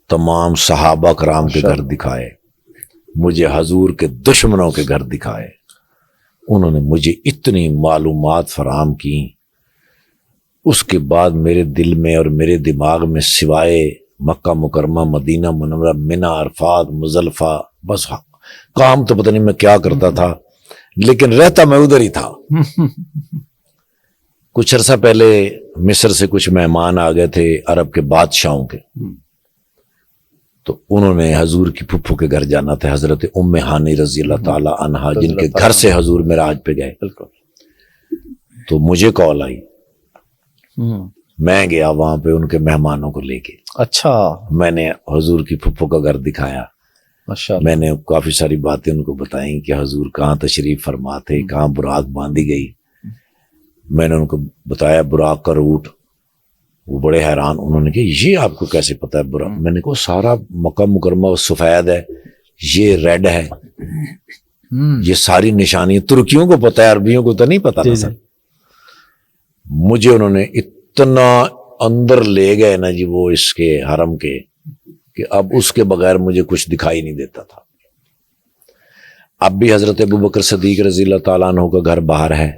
تمام صحابہ کرام کے گھر دکھائے, مجھے حضور کے دشمنوں کے گھر دکھائے. انہوں نے مجھے اتنی معلومات فراہم کی. اس کے بعد میرے دل میں اور میرے دماغ میں سوائے مکہ مکرمہ, مدینہ منورہ, منی, عرفات, مزدلفہ, بس کام تو پتہ نہیں میں کیا کرتا تھا, لیکن رہتا میں ادھر ہی تھا. کچھ عرصہ پہلے مصر سے کچھ مہمان آ گئے تھے عرب کے بادشاہوں کے, تو انہوں نے حضور کی پھپھو کے گھر جانا تھا, حضرت ام ہانی رضی اللہ تعالی عنہا, جن کے گھر سے حضور میرا حج پہ گئے. تو مجھے کال آئی, میں گیا وہاں پہ ان کے مہمانوں کو لے کے. اچھا. میں نے حضور کی پھپھو کا گھر دکھایا. میں نے کافی ساری باتیں ان کو بتائیں کہ حضور کہاں تشریف فرما تھے, کہاں براق باندھی گئی. میں نے ان کو بتایا براق کا روٹ. وہ بڑے حیران, انہوں نے کہا یہ آپ کو کیسے پتا ہے براق؟ میں نے کہا سارا مکہ مکرمہ سفید ہے, یہ ریڈ ہے, یہ ساری نشانی ترکیوں کو پتا ہے, عربیوں کو تو نہیں پتا نا سر. مجھے انہوں نے اتنا اندر لے گئے نا جی وہ اس کے حرم کے, کہ اب اس کے بغیر مجھے کچھ دکھائی نہیں دیتا تھا. اب بھی حضرت ابوبکر صدیق رضی اللہ تعالیٰ عنہ کا گھر باہر ہے,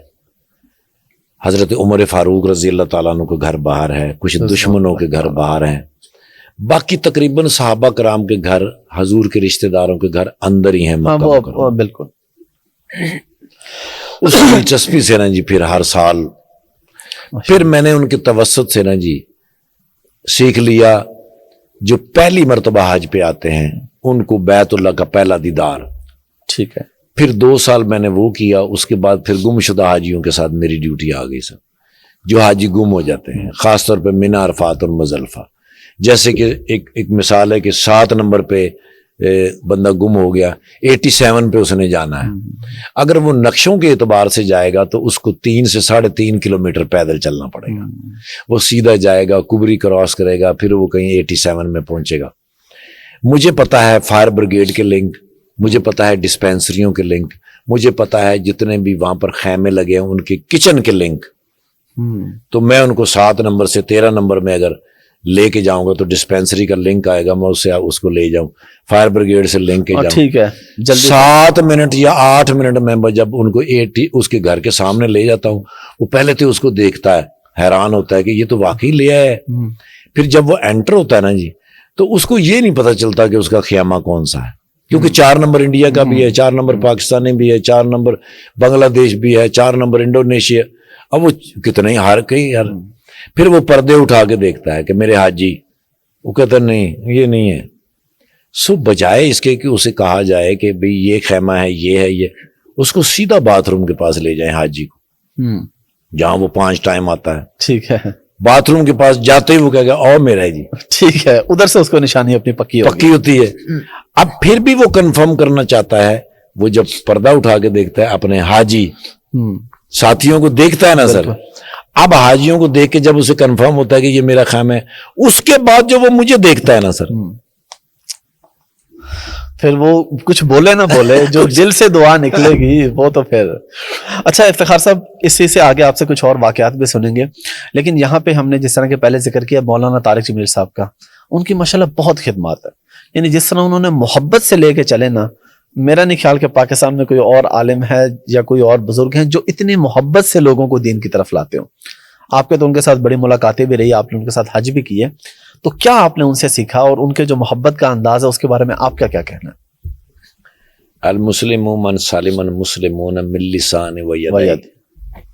حضرت عمر فاروق رضی اللہ تعالیٰ عنہ کا گھر باہر ہے, کچھ دشمنوں کے گھر باہر ہیں, باقی تقریباً صحابہ کرام کے گھر, حضور کے رشتہ داروں کے گھر اندر ہی ہیں مکہ مکرمہ. بالکل. اس دلچسپی سے نا جی پھر ہر سال پھر میں نے ان کے توسط سے نا جی سیکھ لیا, جو پہلی مرتبہ حج پہ آتے ہیں ان کو بیت اللہ کا پہلا دیدار. ٹھیک ہے. پھر 2 سال میں نے وہ کیا. اس کے بعد پھر گم شدہ حاجیوں کے ساتھ میری ڈیوٹی آ گئی سر, جو حاجی گم ہو جاتے ہیں, خاص طور پہ منی, عرفات اور مزدلفہ. جیسے کہ ایک مثال ہے کہ 7 نمبر پہ بندہ گم ہو گیا, 87 پہ اس نے جانا ہے. اگر وہ نقشوں کے اعتبار سے جائے گا تو اس کو 3 سے 3.5 کلومیٹر پیدل چلنا پڑے گا. وہ سیدھا جائے گا, کبری کراس کرے گا, پھر وہ کہیں 87 میں پہنچے گا. مجھے پتا ہے فائر بریگیڈ کے لنک, مجھے پتا ہے ڈسپینسریوں کے لنک, مجھے پتا ہے جتنے بھی وہاں پر خیمے لگے ہیں ان کے کچن کے لنک. تو میں ان کو 7 نمبر سے 13 نمبر میں اگر لے کے جاؤں گا تو ڈسپینسری کا لنک آئے گا, میں اس کو لے جاؤں, فائر بریگیڈ سے لنک کے جاؤں. ٹھیک ہے. 7 منٹ یا 8 منٹ میں جب ان کو اس کے گھر کے سامنے لے جاتا ہوں, وہ پہلے تو اس کو دیکھتا ہے, حیران ہوتا ہے کہ یہ تو واقعی لے آیا ہے. پھر جب وہ انٹر ہوتا ہے نا جی, تو اس کو یہ نہیں پتا چلتا کہ اس کا خیمہ کون سا ہے, کیونکہ 4 نمبر انڈیا کا بھی ہے, 4 نمبر پاکستانی بھی ہے, 4 نمبر بنگلہ دیش بھی ہے, 4 نمبر انڈونیشیا. اب وہ کتنے ہی ہر کئی یار. پھر وہ پردے اٹھا کے دیکھتا ہے کہ میرے حاجی, وہ کہتا نہیں یہ نہیں ہے. سو بجائے اس کے کہ اسے کہا جائے کہ بھئی یہ خیمہ ہے, یہ ہے, یہ, اس کو سیدھا باتھ روم کے پاس لے جائیں حاجی کو, جہاں وہ 5 ٹائم آتا ہے. ٹھیک ہے. باتھ روم کے پاس جاتے ہی وہ کہے گا او میرا ہے جی. ٹھیک ہے. ادھر سے اس کو نشانی اپنی پکی ہوتی ہے. اب پھر بھی وہ کنفرم کرنا چاہتا ہے, وہ جب پردہ اٹھا کے دیکھتا ہے اپنے حاجی ساتھیوں کو دیکھتا ہے نا سر, اب حاجیوں کو دیکھ کے جب اسے کنفرم ہوتا ہے کہ یہ میرا خیمہ ہے, اس کے بعد جو وہ مجھے دیکھتا ہے نا سر, پھر وہ کچھ بولے نہ بولے, جو دل سے دعا نکلے گی وہ تو پھر. اچھا افتخار صاحب, اسی سے آگے آپ سے کچھ اور واقعات بھی سنیں گے, لیکن یہاں پہ ہم نے جس طرح کے پہلے ذکر کیا مولانا طارق جمیل صاحب کا, ان کی ماشاءاللہ بہت خدمات ہے. یعنی جس طرح انہوں نے محبت سے لے کے چلے نا, میرا نہیں خیال کہ پاکستان میں کوئی اور عالم ہے یا کوئی اور بزرگ ہیں جو اتنی محبت سے لوگوں کو دین کی طرف لاتے ہوں. آپ کے تو ان کے ساتھ بڑی ملاقاتیں بھی رہی, آپ نے ان کے ساتھ حج بھی کیے, تو کیا آپ نے ان سے سیکھا اور ان کے جو محبت کا انداز ہے اس کے بارے میں آپ کیا کہنا ہے؟ المسلم من سالم المسلمون من لسان و ید,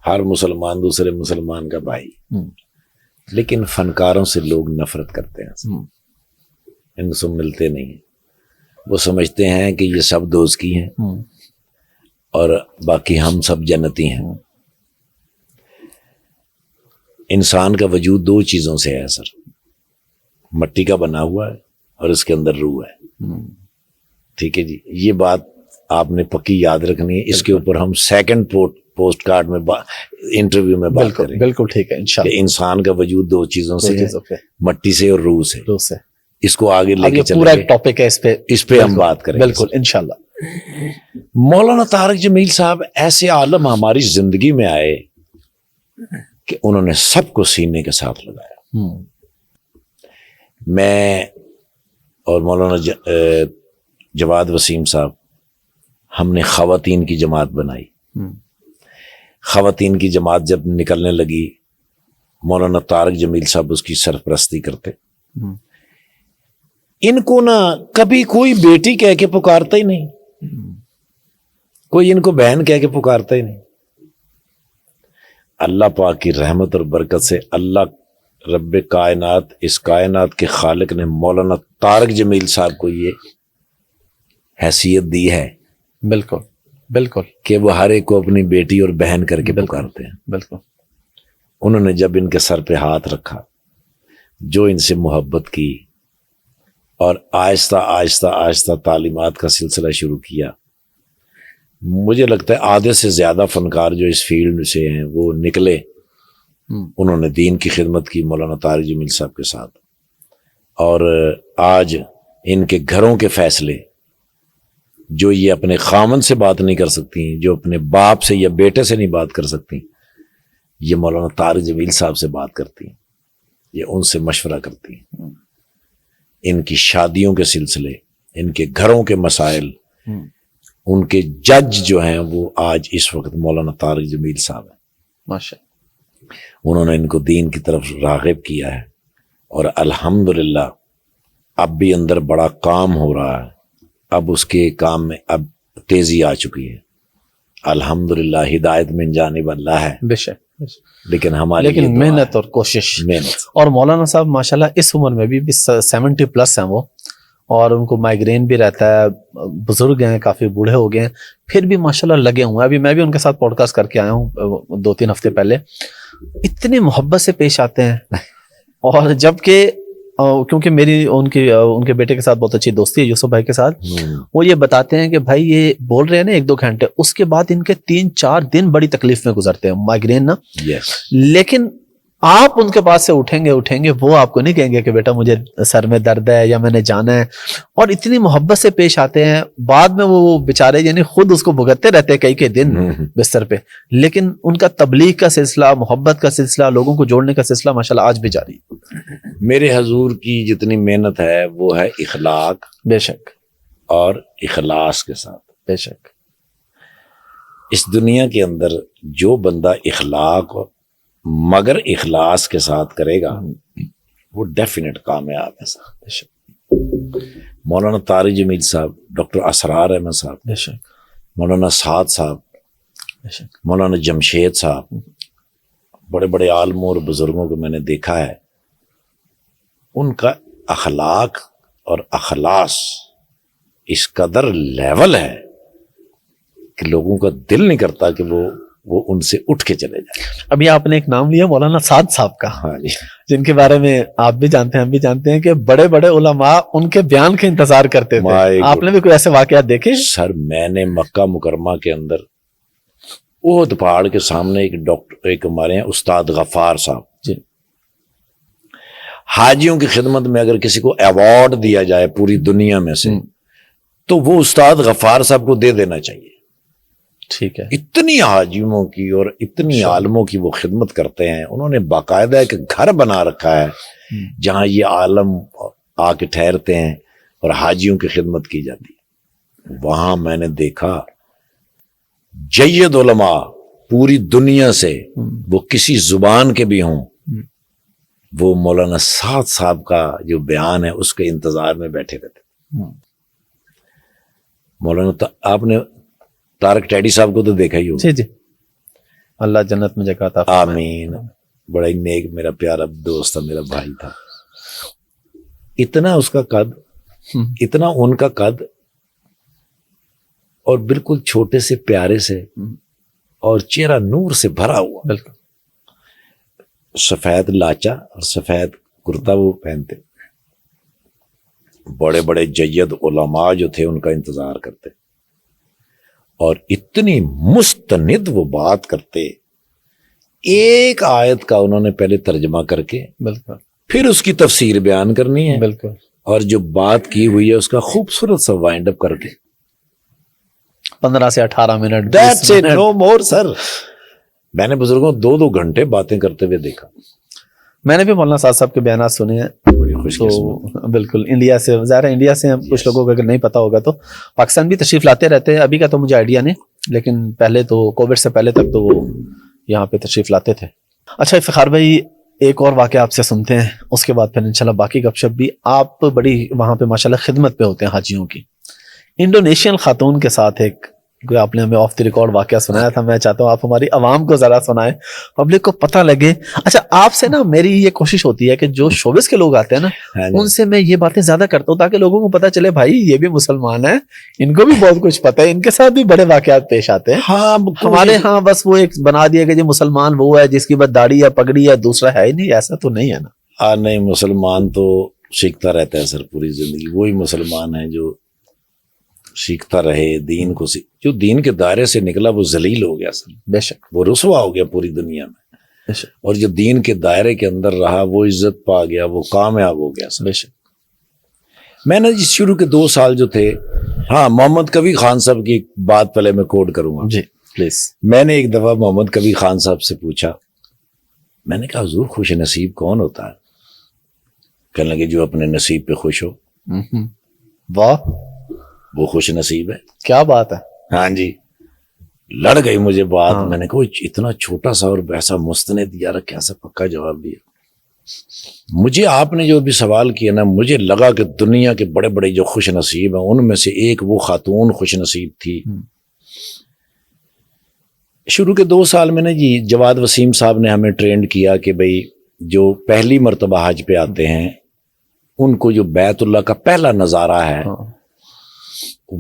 ہر مسلمان دوسرے مسلمان کا بھائی. لیکن فنکاروں سے لوگ نفرت کرتے ہیں, ان سے ملتے نہیں. وہ سمجھتے ہیں کہ یہ سب دوست کی ہیں اور باقی ہم سب جنتی ہیں. انسان کا وجود دو چیزوں سے ہے سر, مٹی کا بنا ہوا ہے اور اس کے اندر روح ہے. ٹھیک ہے جی, یہ بات آپ نے پکی یاد رکھنی ہے. اس کے اوپر ہم سیکنڈ پوسٹ کارڈ میں انٹرویو میں بات کریں. بالکل ٹھیک ہے انشاءاللہ. انسان کا وجود دو چیزوں سے ہے, مٹی سے اور روح سے. اس کو آگے لے کے چلیں, پورا ایک ٹاپک ہے اس پہ ہم بات کریں. بالکل انشاءاللہ. مولانا طارق جمیل صاحب ایسے عالم ہماری زندگی میں آئے کہ انہوں نے سب کو سینے کے ساتھ لگایا. میں اور مولانا جواد وسیم صاحب, ہم نے خواتین کی جماعت بنائی. خواتین کی جماعت جب نکلنے لگی, مولانا طارق جمیل صاحب اس کی سرپرستی کرتے. ان کو نا کبھی کوئی بیٹی کہہ کے پکارتا ہی نہیں, کوئی ان کو بہن کہہ کے پکارتا ہی نہیں. اللہ پاک کی رحمت اور برکت سے اللہ رب کائنات, اس کائنات کے خالق نے مولانا طارق جمیل صاحب کو یہ حیثیت دی ہے. بالکل بالکل, کہ وہ ہر ایک کو اپنی بیٹی اور بہن کر کے پکارتے ہیں. بالکل. انہوں نے جب ان کے سر پہ ہاتھ رکھا, جو ان سے محبت کی اور آہستہ آہستہ آہستہ تعلیمات کا سلسلہ شروع کیا. مجھے لگتا ہے آدھے سے زیادہ فنکار جو اس فیلڈ سے ہیں وہ نکلے, انہوں نے دین کی خدمت کی مولانا طارق جمیل صاحب کے ساتھ. اور آج ان کے گھروں کے فیصلے جو یہ اپنے خامن سے بات نہیں کر سکتی, جو اپنے باپ سے یا بیٹے سے نہیں بات کر سکتی, یہ مولانا طارق جمیل صاحب سے بات کرتی ہیں, یہ ان سے مشورہ کرتی ہیں. ان کی شادیوں کے سلسلے, ان کے گھروں کے مسائل, ان کے جج جو ہیں وہ آج اس وقت مولانا طارق جمیل صاحب ہیں. ماشاءاللہ. انہوں نے ان کو دین کی طرف راغب کیا ہے, اور الحمدللہ اب بھی اندر بڑا کام ہو رہا ہے. اب اس کے کام میں اب تیزی آ چکی ہے. الحمدللہ ہدایت من جانب اللہ ہے, بے شک, لیکن ہماری لیکن محنت اور کوشش. اور مولانا صاحب ماشاءاللہ اس عمر میں بھی 70+ ہیں وہ, اور ان کو مائگرین بھی رہتا ہے, بزرگ ہیں, کافی بوڑھے ہو گئے ہیں, پھر بھی ماشاءاللہ لگے ہوئے ہیں. ابھی میں بھی ان کے ساتھ پوڈ کاسٹ کر کے آیا ہوں 2-3 ہفتے پہلے. اتنی محبت سے پیش آتے ہیں, اور جبکہ کیونکہ میری ان کے بیٹے کے ساتھ بہت اچھی دوستی ہے, یوسف بھائی کے ساتھ, وہ یہ بتاتے ہیں کہ بھائی یہ بول رہے ہیں نا 1-2 گھنٹے, اس کے بعد ان کے 3-4 دن بڑی تکلیف میں گزرتے ہیں, مائگرین نا. لیکن آپ ان کے پاس سے اٹھیں گے وہ آپ کو نہیں کہیں گے کہ بیٹا مجھے سر میں درد ہے یا میں نے جانا ہے, اور اتنی محبت سے پیش آتے ہیں. بعد میں وہ بیچارے یعنی خود اس کو بھگتتے رہتے ہیں کئی دن بستر پہ, لیکن ان کا تبلیغ کا سلسلہ, محبت کا سلسلہ, لوگوں کو جوڑنے کا سلسلہ ماشاءاللہ آج بھی جاری ہے. میرے حضور کی جتنی محنت ہے وہ ہے اخلاق, بے شک, اور اخلاص کے ساتھ. بے شک. اس دنیا کے اندر جو بندہ اخلاق مگر اخلاص کے ساتھ کرے گا وہ ڈیفینیٹ کامیاب ہے صاحب. مولانا طارق جمیل صاحب, ڈاکٹر اسرار احمد صاحب, بے شک, مولانا سعد صاحب, بے شک, مولانا جمشید صاحب, بڑے بڑے عالموں اور بزرگوں کو میں نے دیکھا ہے. ان کا اخلاق اور اخلاص اس قدر لیول ہے کہ لوگوں کا دل نہیں کرتا کہ وہ وہ ان سے اٹھ کے چلے جائیں. ابھی آپ نے ایک نام لیا مولانا سعد صاحب کا, ہاں جی, جن کے بارے میں آپ بھی جانتے ہیں, ہم بھی جانتے ہیں کہ بڑے بڑے علماء ان کے بیان کا انتظار کرتے تھے. آپ نے بھی کوئی ایسے واقعات دیکھے؟ سر میں نے مکہ مکرمہ کے اندر احد پہاڑ کے سامنے ایک ڈاکٹر, ایک ہمارے ہیں استاد غفار صاحب جی, حاجیوں کی خدمت میں اگر کسی کو ایوارڈ دیا جائے پوری دنیا میں سے تو وہ استاد غفار صاحب کو دے دینا چاہیے. ٹھیک ہے. اتنی حاجیوں کی اور اتنی عالموں کی وہ خدمت کرتے ہیں. انہوں نے باقاعدہ ایک گھر بنا رکھا ہے جہاں یہ عالم آ کے ٹھہرتے ہیں اور حاجیوں کی خدمت کی جاتی ہے. وہاں میں نے دیکھا جید علماء پوری دنیا سے, وہ کسی زبان کے بھی ہوں, وہ مولانا سعد صاحب کا جو بیان ہے اس کے انتظار میں بیٹھے رہتے. مولانا آپ نے طارق ٹیڈی صاحب کو تو دیکھا ہی ہوگا. جی جی, اللہ جنت میں جگہ عطا فرمائے. آمین. بڑا ہی نیک میرا پیارا دوست تھا, میرا بھائی تھا. اتنا اس کا قد, اتنا ان کا قد, اور بالکل چھوٹے سے پیارے سے, اور چہرہ نور سے بھرا ہوا. بالکل. سفید لاچا اور سفید کرتا وہ پہنتے. بڑے بڑے جید علماء جو تھے ان کا انتظار کرتے, اور اتنی مستند وہ بات کرتے. ایک آیت کا انہوں نے پہلے ترجمہ کر کے بالکل پھر اس کی تفسیر بیان کرنی ہے, بالکل, اور جو بات کی ہوئی ہے اس کا خوبصورت سا وائنڈ اپ کر کے 15 سے 18 minute. That's it, no more sir. میں نے بزرگوں 2 گھنٹے باتیں کرتے ہوئے دیکھا. میں نے بھی مولانا سعد صاحب کے بیانات سنے ہیں. بڑی خوش قسمت. تو بالکل انڈیا سے, ظاہر ہے انڈیا سے کچھ لوگوں کو اگر نہیں پتا ہوگا تو پاکستان بھی تشریف لاتے رہتے ہیں. ابھی کا تو مجھے آئیڈیا نہیں, لیکن پہلے تو کووڈ سے پہلے تک تو وہ یہاں پہ تشریف لاتے تھے. اچھا افتخار بھائی, ایک اور واقعہ آپ سے سنتے ہیں, اس کے بعد پھر انشاءاللہ باقی گپ شپ بھی. آپ بڑی وہاں پہ ماشاءاللہ خدمت پہ ہوتے ہیں حاجیوں کی. انڈونیشین خاتون کے ساتھ ایک کوئی آپ نے ہمیں آف دی ریکارڈ واقعہ سنایا تھا, میں چاہتا ہوں آپ ہماری عوام کو ذرا سنائیں, پبلک کو پتہ لگے. اچھا آپ سے نا میری یہ کوشش ہوتی ہے کہ جو شوبز کے لوگ آتے ہیں نا ان سے میں یہ باتیں زیادہ کرتا ہوں تاکہ لوگوں کو پتہ چلے بھائی یہ بھی مسلمان ہیں, ان کو بھی بہت کچھ پتہ ہے, ان کے ساتھ بھی بڑے واقعات پیش آتے ہیں. ہاں, ہمارے ہاں بس وہ ایک بنا دیا کہ جی مسلمان وہ ہے جس کی بس داڑھی یا پگڑی ہے, دوسرا ہے ہی نہیں. ایسا تو نہیں ہے نا. نہیں, مسلمان تو سیکھتا رہتا ہے سر پوری زندگی. وہی مسلمان ہے جو سیکھتا رہے دین کو. جو دین کے دائرے سے نکلا وہ ذلیل ہو گیا سر, بے شک, وہ رسوا ہو گیا پوری دنیا میں. بے شک, اور جو دین کے دائرے کے اندر رہا وہ عزت پا گیا, وہ کامیاب ہو گیا سر. بے شک. میں نے شروع کے 2 سال جو تھے, ہاں محمد کبیر خان صاحب کی بات پہلے میں کوٹ کروں گا. جی پلیز. میں نے ایک دفعہ محمد کبیر خان صاحب سے پوچھا, میں نے کہا حضور خوش نصیب کون ہوتا ہے؟ کہنے لگے جو اپنے نصیب پہ خوش ہو. واہ, وہ خوش نصیب ہے. کیا بات ہے. ہاں جی, لڑ گئی مجھے بات. میں نے کہا اتنا چھوٹا سا اور ایسا مستند یار کیسا پکا جواب دیا. مجھے آپ نے جو بھی سوال کیا نا, مجھے لگا کہ دنیا کے بڑے بڑے جو خوش نصیب ہیں ان میں سے ایک وہ خاتون خوش نصیب تھی. شروع کے 2 سال میں نا جی جواد وسیم صاحب نے ہمیں ٹرینڈ کیا کہ بھئی جو پہلی مرتبہ حج پہ آتے ہیں ان کو جو بیت اللہ کا پہلا نظارہ ہے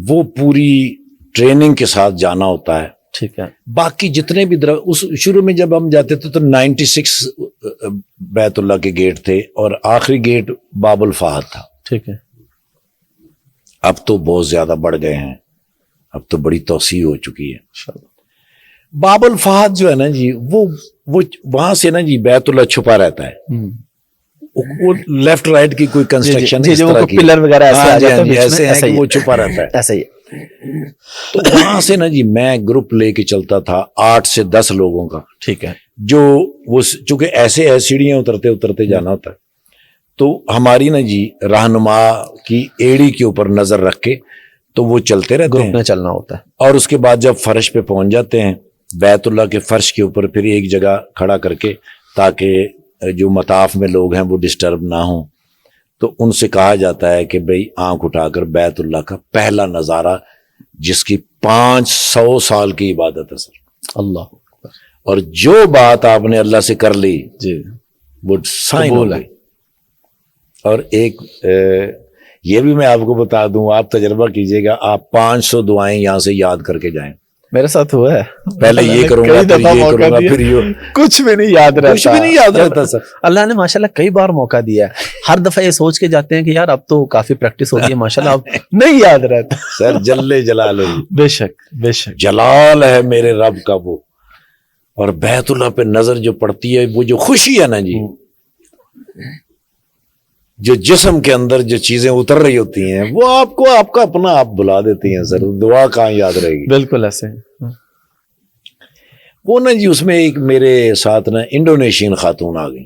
وہ پوری ٹریننگ کے ساتھ جانا ہوتا ہے. ٹھیک ہے. باقی جتنے بھی اس شروع میں جب ہم جاتے تھے تو 96 بیت اللہ کے گیٹ تھے اور آخری گیٹ باب الفہد تھا. ٹھیک ہے. اب تو بہت زیادہ بڑھ گئے ہیں, اب تو بڑی توسیع ہو چکی ہے. باب الفہد جو ہے نا جی وہ وہاں سے نا جی بیت اللہ چھپا رہتا ہے. وہ لیفٹ رائٹ کی کوئی کنسٹرکشن اس طرح کی پلر وغیرہ ایسے ہیں کہ وہ چھپا رہتا ہے. ایسا ہی. تو وہاں سے نا جی میں گروپ لے کے چلتا تھا 8 سے 10 لوگوں کا. ٹھیک ہے. جو وہ چونکہ ایسے سیڑھیاں اترتے جانا ہوتا ہے تو ہماری نا جی رہنما کی ایڑی کے اوپر نظر رکھ کے تو وہ چلتے رہتے ہیں. گروپ میں چلنا ہوتا ہے. اور اس کے بعد جب فرش پہ پہنچ جاتے ہیں بیت اللہ کے فرش کے اوپر پھر ایک جگہ کھڑا کر کے تاکہ جو مطاف میں لوگ ہیں وہ ڈسٹرب نہ ہوں تو ان سے کہا جاتا ہے کہ بھئی آنکھ اٹھا کر بیت اللہ کا پہلا نظارہ جس کی 500 سال کی عبادت ہے سر. اللہ. اور جو بات آپ نے اللہ سے کر لی جی وہ سائن ہو گئی. اور ایک یہ بھی میں آپ کو بتا دوں, آپ تجربہ کیجئے گا, آپ 500 دعائیں یہاں سے یاد کر کے جائیں. میرے ساتھ ہوا ہے, پہلے یہ کروں گا پھر یہ کروں گا پھر یہ, کچھ بھی نہیں یاد رہتا, کچھ بھی نہیں یاد رہتا سر. اللہ نے ماشاءاللہ کئی بار موقع دیا ہے, ہر دفعہ یہ سوچ کے جاتے ہیں کہ یار اب تو کافی پریکٹس ہو گئی ہے ماشاءاللہ, اب نہیں یاد رہتا سر. جل جلالہ, بے شک بے شک, جلال ہے میرے رب کا وہ, اور بیت اللہ پہ نظر جو پڑتی ہے, وہ جو خوشی ہے نا جی, جو جسم کے اندر جو چیزیں اتر رہی ہوتی ہیں, وہ آپ کو آپ کا اپنا آپ بلا دیتی ہیں سر. دعا کہاں یاد رہے گی. بالکل ایسے. وہ نا جی اس میں ایک میرے ساتھ نا انڈونیشین خاتون آ گئی.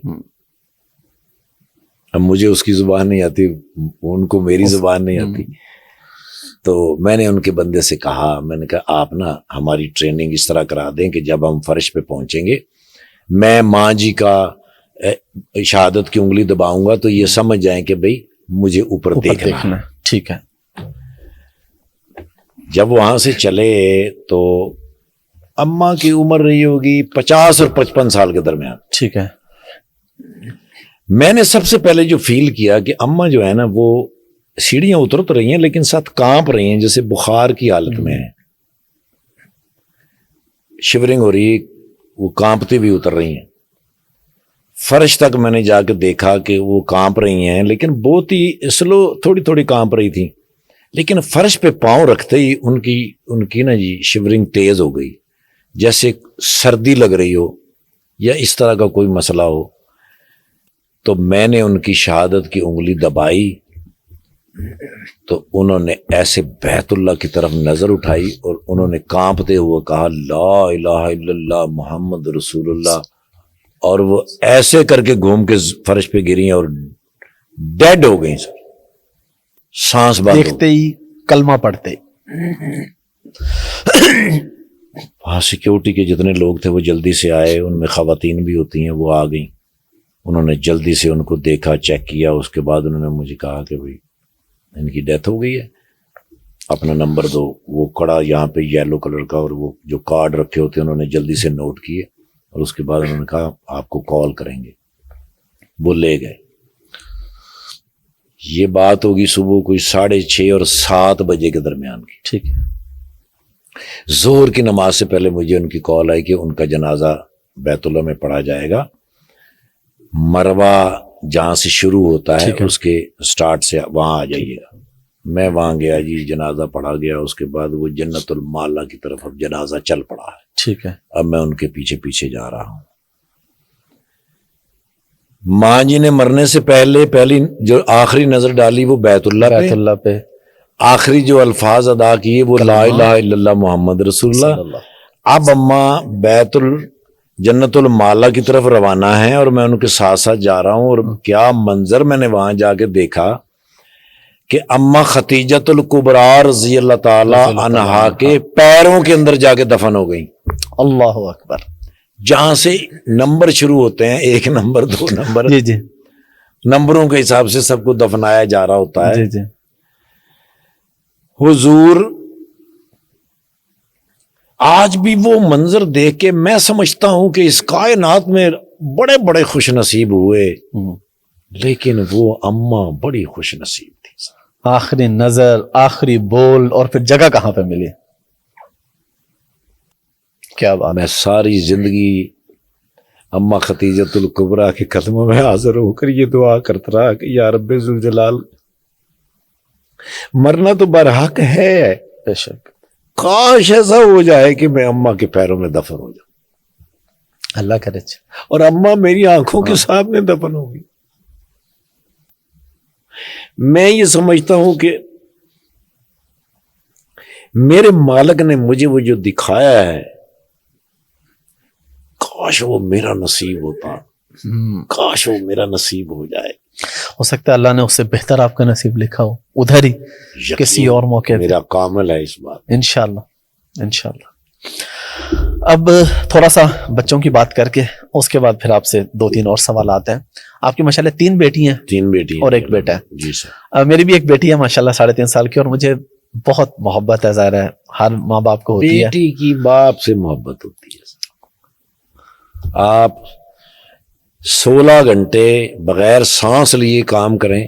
اب مجھے اس کی زبان نہیں آتی, ان کو میری زبان نہیں آتی, تو میں نے ان کے بندے سے کہا, میں نے کہا آپ نا ہماری ٹریننگ اس طرح کرا دیں کہ جب ہم فرش پہ پہنچیں گے, میں ماں جی کا شہادت کی انگلی دباؤں گا تو یہ سمجھ جائیں کہ بھئی مجھے اوپر دیکھنا. ٹھیک ہے. جب وہاں سے چلے تو اماں کی عمر رہی ہوگی 50 اور 55 سال کے درمیان. ٹھیک ہے. میں نے سب سے پہلے جو فیل کیا کہ اماں جو ہے نا وہ سیڑھیاں اتر تو رہی ہیں لیکن ساتھ کانپ رہی ہیں, جیسے بخار کی حالت میں ہے, شیورنگ ہو رہی ہے, وہ کانپتی بھی اتر رہی ہیں. فرش تک میں نے جا کے دیکھا کہ وہ کانپ رہی ہیں, لیکن بہت ہی سلو, تھوڑی تھوڑی کانپ رہی تھی, لیکن فرش پہ پاؤں رکھتے ہی ان کی نا جی شیورنگ تیز ہو گئی, جیسے سردی لگ رہی ہو یا اس طرح کا کوئی مسئلہ ہو. تو میں نے ان کی شہادت کی انگلی دبائی تو انہوں نے ایسے بیت اللہ کی طرف نظر اٹھائی اور انہوں نے کانپتے ہوئے کہا لا الہ الا اللہ محمد رسول اللہ, اور وہ ایسے کر کے گھوم کے فرش پہ گری اور ڈیڈ ہو گئی سر, سانس بند. دیکھتے ہی کلمہ پڑھتے. وہاں سیکیورٹی کے جتنے لوگ تھے وہ جلدی سے آئے, ان میں خواتین بھی ہوتی ہیں, وہ آ گئیں. انہوں نے جلدی سے ان کو دیکھا, چیک کیا, اس کے بعد انہوں نے مجھے کہا کہ بھئی ان کی ڈیتھ ہو گئی ہے, اپنا نمبر دو. وہ کڑا یہاں پہ یلو کلر کا, اور وہ جو کارڈ رکھے ہوتے ہیں انہوں نے جلدی سے نوٹ کیے, اور اس کے بعد انہوں نے کہا آپ کو کال کریں گے. وہ لے گئے. یہ بات ہوگی صبح کوئی 6:30 اور 7 بجے کے درمیان کی. ٹھیک ہے. ظہر کی نماز سے پہلے مجھے ان کی کال آئی کہ ان کا جنازہ بیت اللہ میں پڑھا جائے گا, مروہ جہاں سے شروع ہوتا ہے اس کے سٹارٹ سے وہاں آ جائیے گا. میں وہاں گیا جی, جنازہ پڑھا گیا. اس کے بعد وہ جنت المعلا کی طرف اب جنازہ چل پڑا ہے. ٹھیک ہے. اب میں ان کے پیچھے پیچھے جا رہا ہوں. ماں جی نے مرنے سے پہلی جو آخری نظر ڈالی وہ بیت اللہ پہ, آخری جو الفاظ ادا کیے وہ لا الہ الا اللہ محمد رسول اللہ. اب اماں بیت جنت المعلا کی طرف روانہ ہیں اور میں ان کے ساتھ ساتھ جا رہا ہوں. اور کیا منظر میں نے وہاں جا کے دیکھا کہ اماں ختیجۃ الکبریٰ رضی اللہ تعالی عنہا کے پیروں کے اندر جا کے دفن ہو گئی. اللہ اکبر. جہاں سے نمبر شروع ہوتے ہیں, 1 نمبر 2 نمبر, جی جی, نمبروں کے حساب سے سب کو دفنایا جا رہا ہوتا ہے. جی جی. حضور آج بھی وہ منظر دیکھ کے میں سمجھتا ہوں کہ اس کائنات میں بڑے بڑے خوش نصیب ہوئے, لیکن وہ اماں بڑی خوش نصیب تھی. آخری نظر, آخری بول, اور پھر جگہ کہاں پہ ملی. کیا بات. میں ساری زندگی اماں ختیجۃ الکبریٰ کے قدموں میں حاضر ہو کر یہ دعا کرتا رہا کہ یا رب ذوالجلال, مرنا تو برحق ہے, بے شک, کاش ایسا ہو جائے کہ میں اماں کے پیروں میں دفن ہو جاؤں, اللہ کرے, اور اماں میری آنکھوں کے سامنے دفن ہوگی. میں یہ سمجھتا ہوں کہ میرے مالک نے مجھے وہ جو دکھایا ہے, کاش وہ میرا نصیب ہوتا, کاش وہ میرا نصیب ہو جائے. ہو سکتا ہے اللہ نے اس سے بہتر آپ کا نصیب لکھا ہو ادھر ہی کسی اور موقع پہ. میرا کامل ہے اس بات. انشاءاللہ انشاءاللہ. اب تھوڑا سا بچوں کی بات کر کے اس کے بعد پھر آپ سے 2-3 اور سوالات ہیں. آپ کی ماشاءاللہ 3 بیٹی ہیں. 3 بیٹی اور 1 بیٹا ہے. جی سر. میری بھی ایک بیٹی ہے ماشاءاللہ 3.5 سال کی, اور مجھے بہت محبت ہے, ظاہر ہے ہر ماں باپ کو ہوتی ہے. بیٹی کی باپ سے محبت ہوتی ہے. آپ 16 گھنٹے بغیر سانس لیے کام کریں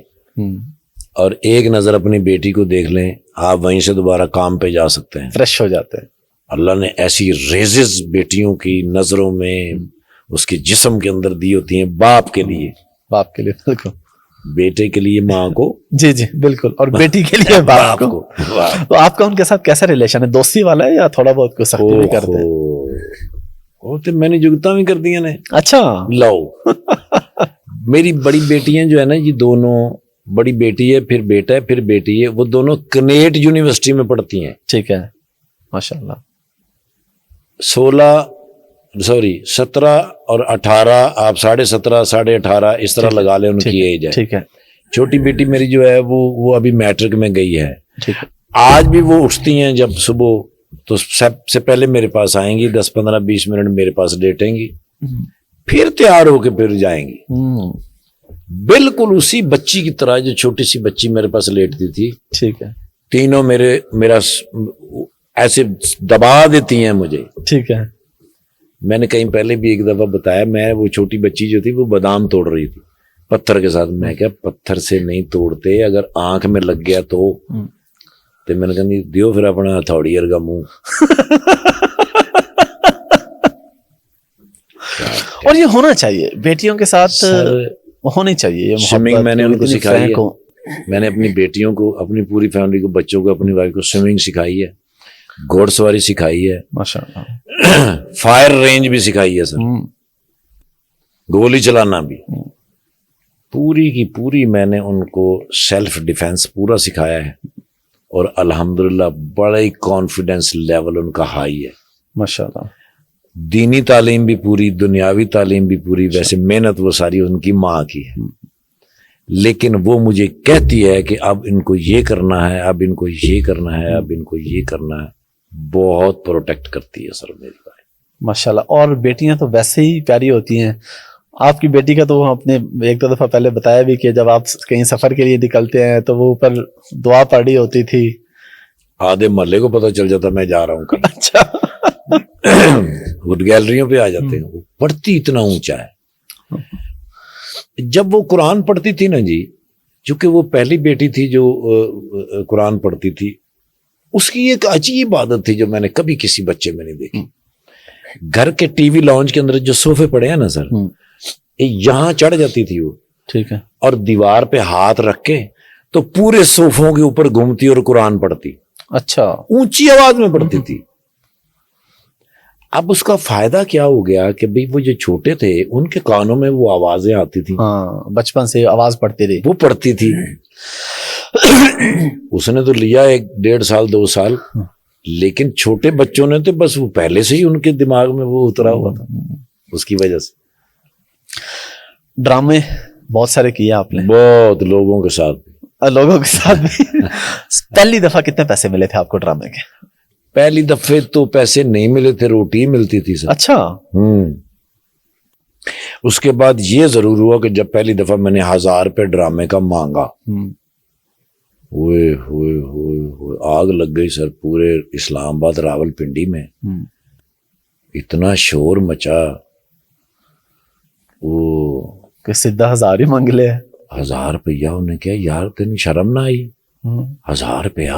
اور ایک نظر اپنی بیٹی کو دیکھ لیں, آپ وہیں سے دوبارہ کام پہ جا سکتے ہیں, فریش ہو جاتے ہیں. اللہ نے ایسی ریزز بیٹیوں کی نظروں میں اس کے جسم کے اندر دی ہوتی ہیں باپ کے لیے بالکل، بیٹے کے لیے ماں کو، جی جی بالکل، اور بیٹی کے لیے باپ کو. واہ. تو آپ کا ان کے ساتھ کیسا ریلیشن ہے؟ دوستی والا ہے یا تھوڑا بہت کوئی سختی بھی کرتے ہیں؟ وہ تو میں نے جگتا بھی کر دیا نے. اچھا. لو میری بڑی بیٹیاں جو ہے نا یہ دونوں، بڑی بیٹی ہے پھر بیٹا ہے پھر بیٹی ہے، وہ دونوں کنیٹ یونیورسٹی میں پڑھتی ہیں. ٹھیک ہے، ماشاء اللہ. 17 اور 18، آپ 17.5 18.5 اس طرح لگا لیں ان کی ایج ہے. ٹھیک ہے. چھوٹی بیٹی میری جو ہے وہ ابھی میٹرک میں گئی ہے. ٹھیک ہے. آج بھی وہ اٹھتی ہیں جب صبح تو سب سے پہلے میرے پاس آئیں گی، 10-15-20 منٹ میرے پاس لیٹیں گی، پھر تیار ہو کے پھر جائیں گی. بالکل اسی بچی کی طرح جو چھوٹی سی بچی میرے پاس لیٹتی تھی. ٹھیک ہے. تینوں میرا ایسے دبا دیتی ہیں مجھے. ٹھیک ہے. میں نے کہیں پہلے بھی ایک دفعہ بتایا، میں وہ چھوٹی بچی جو تھی وہ بادام توڑ رہی تھی پتھر کے ساتھ. میں کہا پتھر سے نہیں توڑتے، اگر آنکھ میں لگ گیا تو میں نے کہا نہیں دیو پھر اپنا ہتھوڑی ارگا منہ. اور یہ ہونا چاہیے بیٹیوں کے ساتھ، ہونی چاہیے. سوئمنگ میں نے ان کو سکھائی ہے. میں نے اپنی بیٹیوں کو، اپنی پوری فیملی کو، بچوں کو، اپنی وائف کو سوئمنگ سکھائی ہے، گھوڑ سواری سکھائی ہے، ماشاء اللہ، فائر رینج بھی سکھائی ہے سر، گولی چلانا بھی، پوری کی پوری میں نے ان کو سیلف ڈیفenس پورا سکھایا ہے. اور الحمدللہ بڑا ہی کانفیڈنس لیول ان کا ہائی ہے ماشاء اللہ. دینی تعلیم بھی پوری، دنیاوی تعلیم بھی پوری. ویسے محنت وہ ساری ان کی ماں کی ہے، لیکن وہ مجھے کہتی ہے کہ اب ان کو یہ کرنا ہے، اب ان کو یہ کرنا ہے، اب ان کو یہ کرنا ہے. بہت پروٹیکٹ کرتی ہے سر میری بھائی ماشاء اللہ. اور بیٹیاں تو ویسے ہی پیاری ہوتی ہیں. آپ کی بیٹی کا تو آپ نے ایک دو دفعہ پہلے بتایا بھی کہ جب آپ کہیں سفر کے لیے نکلتے ہیں تو وہ اوپر دعا پڑھ رہی ہوتی تھی، آدھے محلے کو پتہ چل جاتا میں جا رہا ہوں کہیں. اچھا. وہ گیلریوں پہ آ جاتے ہیں. وہ پڑھتی اتنا اونچا ہے. جب وہ قرآن پڑھتی تھی نا جی، چونکہ وہ پہلی بیٹی تھی جو قرآن پڑھتی تھی، اس کی ایک عجیب عادت تھی جو میں نے کبھی کسی بچے میں نہیں دیکھی. گھر کے ٹی وی لاؤنج کے اندر جو صوفے پڑے ہیں نا سر، یہاں چڑھ جاتی تھی وہ. ٹھیک ہے. اور دیوار پہ ہاتھ رکھ کے تو پورے صوفوں کے اوپر گھومتی اور قرآن پڑھتی. اچھا. اونچی آواز میں پڑھتی تھی. اب اس کا فائدہ کیا ہو گیا کہ بھئی وہ جو چھوٹے تھے ان کے کانوں میں وہ آوازیں آتی تھی. ہاں، بچپن سے آواز پڑھتی رہی. وہ پڑھتی تھی. اس نے تو لیا 1.5 سال 2 سال، لیکن چھوٹے بچوں نے تو بس وہ پہلے سے ہی ان کے دماغ میں وہ اترا ہوا تھا. اس کی وجہ سے ڈرامے بہت سارے کیے آپ نے، بہت لوگوں کے ساتھ بھی. پہلی دفعہ کتنے پیسے ملے تھے آپ کو ڈرامے کے؟ پہلی دفعے تو پیسے نہیں ملے تھے، روٹی ملتی تھی سر. اچھا. اس کے بعد یہ ضرور ہوا کہ جب پہلی دفعہ میں نے 1000 روپے ڈرامے کا مانگا، ہوئے ہوئے ہوئے ہوئے آگ لگ گئی سر. پورے اسلام آباد راول پنڈی میں اتنا شور مچا. وہ کہ سیدھا 1000 ہی مانگ لے. 1000 روپیہ. انہیں کیا یار تین شرم نہ آئی؟ 1000 روپیہ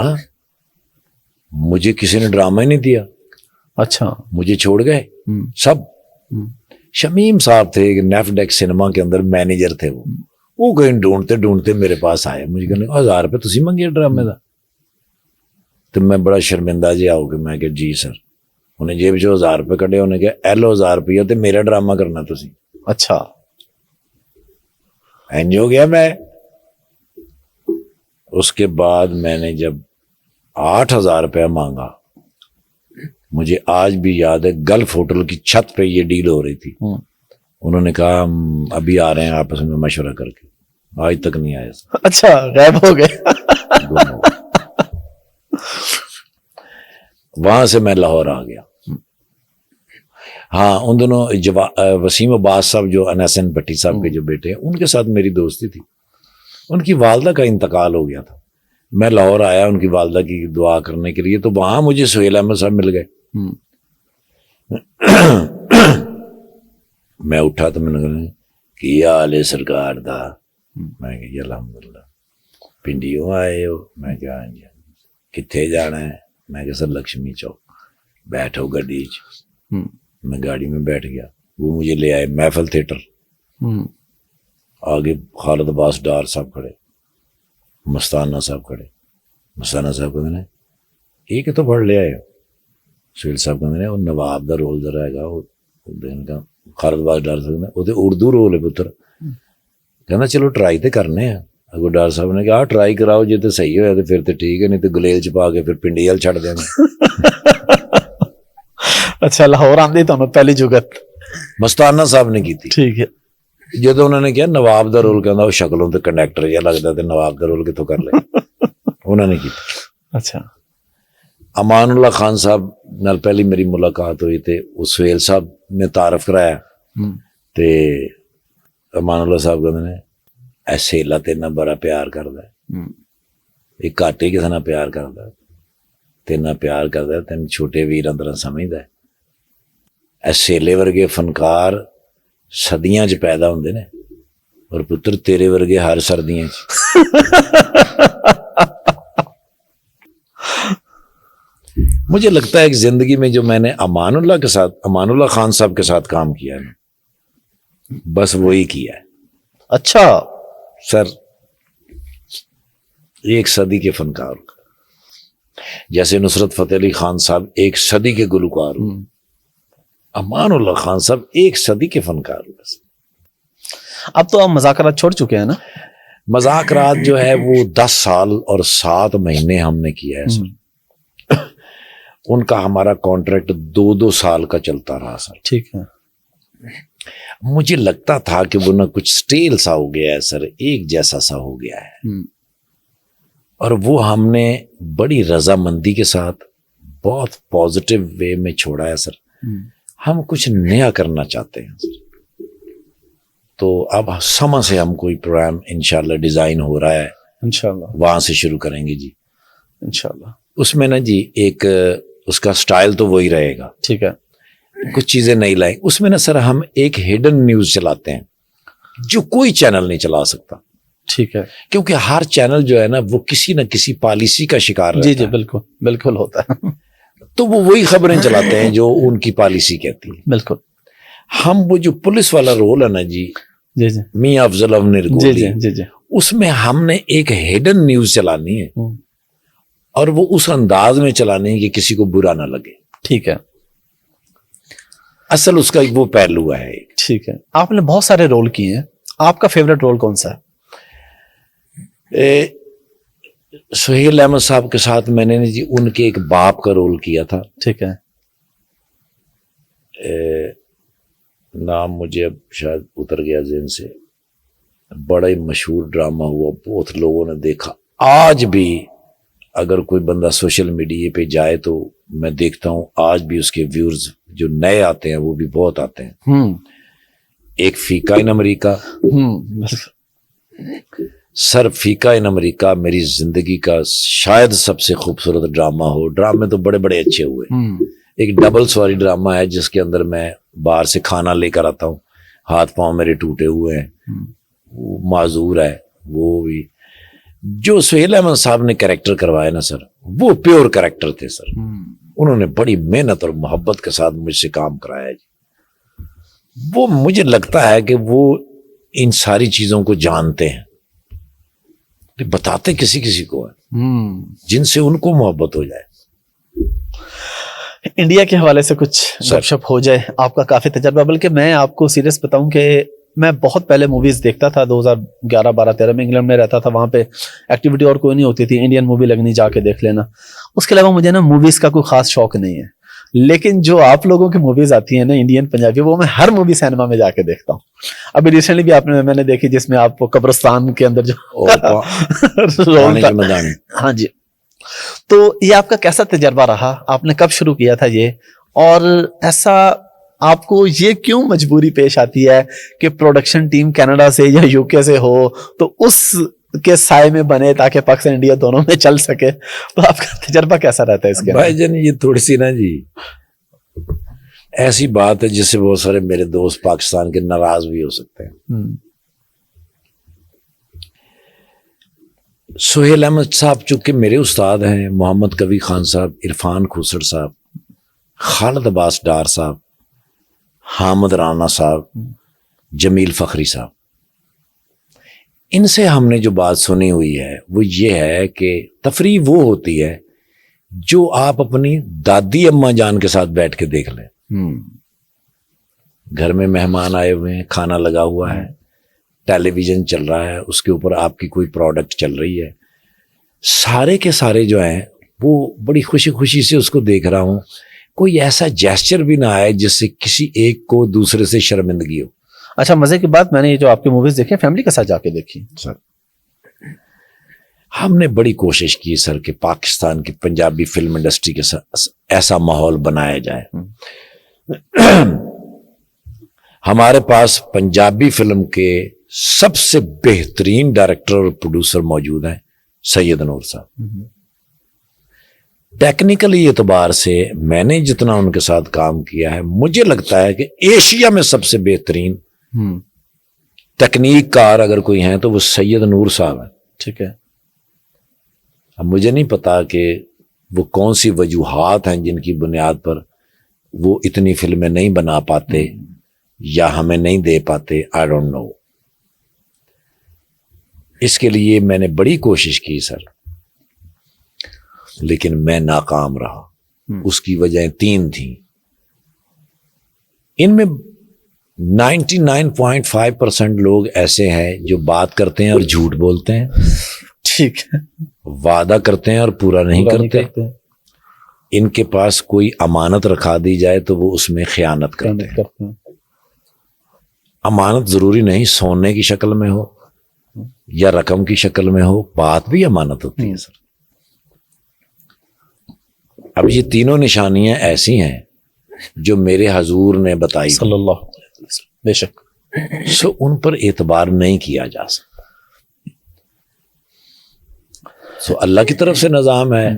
مجھے کسی نے ڈرامہ ہی نہیں دیا. اچھا. مجھے چھوڑ گئے سب. شمیم صاحب تھے نیف ڈیک سنیما کے اندر مینیجر تھے. وہ کہیں ڈھونڈتے ڈھونڈتے میرے پاس آئے. مجھے کہنے 1000 روپے تسی منگے ڈرامے دا. تو میں بڑا شرمندہ جی آؤ کہ میں کہ جی سر. انہیں جیب جو 1000 روپے کٹے. انہیں کہا ایلو 1000 روپیہ تے میرا ڈرامہ کرنا تسی. اچھا. اینج ہو گیا میں. اس کے بعد میں نے جب 8000 روپیہ مانگا، مجھے آج بھی یاد ہے گلف ہوٹل کی چھت پہ یہ ڈیل ہو رہی تھی. انہوں نے کہا ہم ابھی آ رہے ہیں آپس میں مشورہ کر کے. آج تک نہیں آئے. اچھا، غائب ہو گئے. وہاں سے میں لاہور آ گیا. ہاں ان دونوں وسیم عباس صاحب جو انیسن بھٹی صاحب کے جو بیٹے ہیں ان کے ساتھ میری دوستی تھی. ان کی والدہ کا انتقال ہو گیا تھا. میں لاہور آیا ان کی والدہ کی دعا کرنے کے لیے. تو وہاں مجھے سہیل احمد صاحب مل گئے. میں اٹھا تو میں نے کہا کیا حال ہے سرکار دا. میں کہ الحمدللہ. پنڈیوں آئے ہو؟ میں کہا کتنے جانا ہے؟ میں کہ سر لکشمی چوک. بیٹھو گڈی میں گاڑی میں بیٹھ گیا, وہ مجھے لے آئے محفل تھیٹر, آگے خالد عباس ڈار صاحب کھڑے, مستانہ صاحب کھڑے. مستانہ صاحب کہتے ہیں یہ کہ تو پڑھ لے آئے. سہیل صاحب کہتے ہیں وہ نواب دا رول ذرا ہے گا, وہ خالد عباس ڈار صاحب وہ تو اردو رول ہے پتر. کہنا چلو ٹرائی تو کرنے ہیں. اگو ڈار صاحب نے کہا ٹرائی کراؤ, جی تو صحیح ہوا تو پھر تو ٹھیک ہے, نہیں تو گلیل چ پا کے پھر پنڈی وال چھڑ دیں گے. اچھا لاہور آندی تمہیں پہلی جگت مستانہ صاحب نے کی تھی. ٹھیک ہے. جدو انہوں نے کیا نواب دا رول, کہنا وہ شکلوں تو کنڈکٹر یا لگتا تو نواب دا رول کتوں کر لے, انہوں نے کی تھی. اچھا. امان اللہ خان صاحب نال پہلی میری ملاقات ہوئی تے وہ سہیل صاحب نے تعارف کرایا تے امان اللہ صاحب کہتے ہیں اے سہیلا تیرے بڑا پیار کردا ہے, ایک گھٹ ہی کسے نال پیار کردا, تیرے نال پیار کردا, تین چھوٹے ویر اندر سمجھدا ہے. اے سہیلے ورگے فنکار سدیاں چ پیدا ہوندے نے, اور پتر تیرے ورگے ہر سردیاں چ. مجھے لگتا ہے کہ زندگی میں جو میں نے امان اللہ خان صاحب کے ساتھ کام کیا ہے بس وہی کیا ہے. اچھا سر, ایک صدی کے فنکار, جیسے نصرت فتح علی خان صاحب ایک صدی کے گلوکار, امان اللہ خان صاحب ایک صدی کے فنکار. بس اب تو آپ مذاکرات چھوڑ چکے ہیں نا؟ مذاکرات جو ہے وہ 10 سال اور 7 مہینے ہم نے کیا ہے سر. ان کا ہمارا کانٹریکٹ 2 سال کا چلتا رہا سر. ٹھیک ہے. مجھے لگتا تھا کہ وہ نہ کچھ سٹیل سا ہو گیا ہے سر, ایک جیسا سا ہو گیا ہے, اور وہ ہم نے بڑی رضامندی کے ساتھ بہت پازیٹیو وے میں چھوڑا ہے سر. ہم کچھ نیا کرنا چاہتے ہیں سر, تو اب سما سے ہم کوئی پروگرام انشاءاللہ ڈیزائن ہو رہا ہے, انشاءاللہ وہاں سے شروع کریں گے جی انشاءاللہ. اس میں نا جی ایک اس کا سٹائل تو وہی رہے گا, ٹھیک ہے, کچھ چیزیں نہیں لائیں. اس میں نا سر ہم ایک ہڈن نیوز چلاتے ہیں جو کوئی چینل نہیں چلا سکتا. ٹھیک ہے. کیونکہ ہر چینل جو ہے نا وہ کسی نہ کسی پالیسی کا شکار رہتا ہے. جی بالکل بالکل ہوتا ہے. تو وہ وہی خبریں چلاتے ہیں جو ان کی پالیسی کہتی ہے. بالکل. ہم وہ جو پولیس والا رول ہے نا جی, جی جی میاں افضل جی جی جی جی, اس میں ہم نے ایک ہڈن نیوز چلانی ہے, اور وہ اس انداز میں چلانی ہے کہ کسی کو برا نہ لگے. ٹھیک ہے. اصل اس کا وہ پہلو ہے. ٹھیک ہے. آپ نے بہت سارے رول کیے ہیں, آپ کا فیوریٹ رول کون سا ہے؟ سہیل احمد صاحب کے ساتھ میں نے جی ان کے ایک باپ کا رول کیا تھا. ٹھیک ہے. نام مجھے اب شاید اتر گیا ذہن سے, بڑا ہی مشہور ڈرامہ ہوا, بہت لوگوں نے دیکھا. آج بھی اگر کوئی بندہ سوشل میڈیا پہ جائے تو میں دیکھتا ہوں آج بھی اس کے ویورز جو نئے آتے ہیں وہ بھی بہت آتے ہیں. ایک فیکا ان امریکہ. سر فیکا ان امریکہ میری زندگی کا شاید سب سے خوبصورت ڈرامہ ہو. ڈرامے تو بڑے بڑے اچھے ہوئے. ایک ڈبل سواری ڈرامہ ہے جس کے اندر میں باہر سے کھانا لے کر آتا ہوں, ہاتھ پاؤں میرے ٹوٹے ہوئے ہیں, معذور ہے. وہ بھی جو سہیل احمد صاحب نے کریکٹر کروایا نا سر, وہ پیور کریکٹر تھے سر. انہوں نے بڑی محنت اور محبت کے ساتھ مجھ سے کام کرایا جی. وہ مجھے لگتا ہے کہ وہ ان ساری چیزوں کو جانتے ہیں, بتاتے کسی کو ہیں جن سے ان کو محبت ہو جائے. انڈیا کے حوالے سے کچھ گپ شپ ہو جائے. آپ کا کافی تجربہ, بلکہ میں آپ کو سیریس بتاؤں کہ میں بہت پہلے موویز دیکھتا تھا, 2011 12 13 میں انگلینڈ میں رہتا تھا. وہاں پہ ایکٹیویٹی اور کوئی نہیں ہوتی تھی, انڈین مووی لگنی جا کے دیکھ لینا. اس کے علاوہ مجھے نا موویز کا کوئی خاص شوق نہیں ہے, لیکن جو آپ لوگوں کی موویز آتی ہیں نا انڈین پنجابی, وہ میں ہر مووی سینما میں جا کے دیکھتا ہوں. ابھی ریسنٹلی بھی میں نے دیکھی جس میں آپ قبرستان کے اندر جو رول تھا. ہاں جی. تو یہ آپ کا کیسا تجربہ رہا؟ آپ نے کب شروع کیا تھا یہ, اور ایسا آپ کو یہ کیوں مجبوری پیش آتی ہے کہ پروڈکشن ٹیم کینیڈا سے یا یو کے سے ہو تو اس کے سائے میں بنے تاکہ پاکستان انڈیا دونوں میں چل سکے؟ تو آپ کا تجربہ کیسا رہتا ہے اس کے؟ بھائی جان یہ تھوڑی سی نا جی ایسی بات ہے جس سے بہت سارے میرے دوست پاکستان کے ناراض بھی ہو سکتے ہیں. سہیل احمد صاحب چونکہ میرے استاد ہیں, محمد کبھی خان صاحب, عرفان کھوسڑ صاحب, خالد عباس ڈار صاحب, حامد رانا صاحب, جمیل فخری صاحب, ان سے ہم نے جو بات سنی ہوئی ہے وہ یہ ہے کہ تفریح وہ ہوتی ہے جو آپ اپنی دادی اماں جان کے ساتھ بیٹھ کے دیکھ لیں. گھر میں مہمان آئے ہوئے ہیں, کھانا لگا ہوا ہے, ٹیلی ویژن چل رہا ہے, اس کے اوپر آپ کی کوئی پروڈکٹ چل رہی ہے, سارے کے سارے جو ہیں وہ بڑی خوشی خوشی سے اس کو دیکھ رہا ہوں. کوئی ایسا جیسچر بھی نہ آئے جس سے کسی ایک کو دوسرے سے شرمندگی ہو. اچھا, مزے کی بات, میں نے یہ جو آپ کی موویز دیکھی فیملی کے ساتھ جا کے دیکھی سر. ہم نے بڑی کوشش کی سر کہ پاکستان کی پنجابی فلم انڈسٹری کے ساتھ ایسا ماحول بنایا جائے. ہمارے پاس پنجابی فلم کے سب سے بہترین ڈائریکٹر اور پروڈیوسر موجود ہیں, سید نور صاحب. ٹیکنیکلی اعتبار سے میں نے جتنا ان کے ساتھ کام کیا ہے, مجھے لگتا ہے کہ ایشیا میں سب سے بہترین تکنیک کار اگر کوئی ہیں تو وہ سید نور صاحب ہیں. ٹھیک ہے. اب مجھے نہیں پتا کہ وہ کون سی وجوہات ہیں جن کی بنیاد پر وہ اتنی فلمیں نہیں بنا پاتے یا ہمیں نہیں دے پاتے. I don't know. اس کے لیے میں نے بڑی کوشش کی سر, لیکن میں ناکام رہا. اس کی وجہ 3 تھیں. ان میں 99.5% لوگ ایسے ہیں جو بات کرتے ہیں اور جھوٹ بولتے ہیں. ٹھیک ہے. وعدہ کرتے ہیں اور پورا نہیں کرتے. ان کے پاس کوئی امانت رکھا دی جائے تو وہ اس میں خیانت کرتے ہیں. امانت ضروری نہیں سونے کی شکل میں ہو یا رقم کی شکل میں ہو, بات بھی امانت ہوتی ہے سر. اب یہ تینوں نشانیاں ایسی ہیں جو میرے حضور نے بتائی صلی اللہ علیہ وسلم. بے شک. سو ان پر اعتبار نہیں کیا جا سکتا. سو اللہ کی طرف سے نظام ہے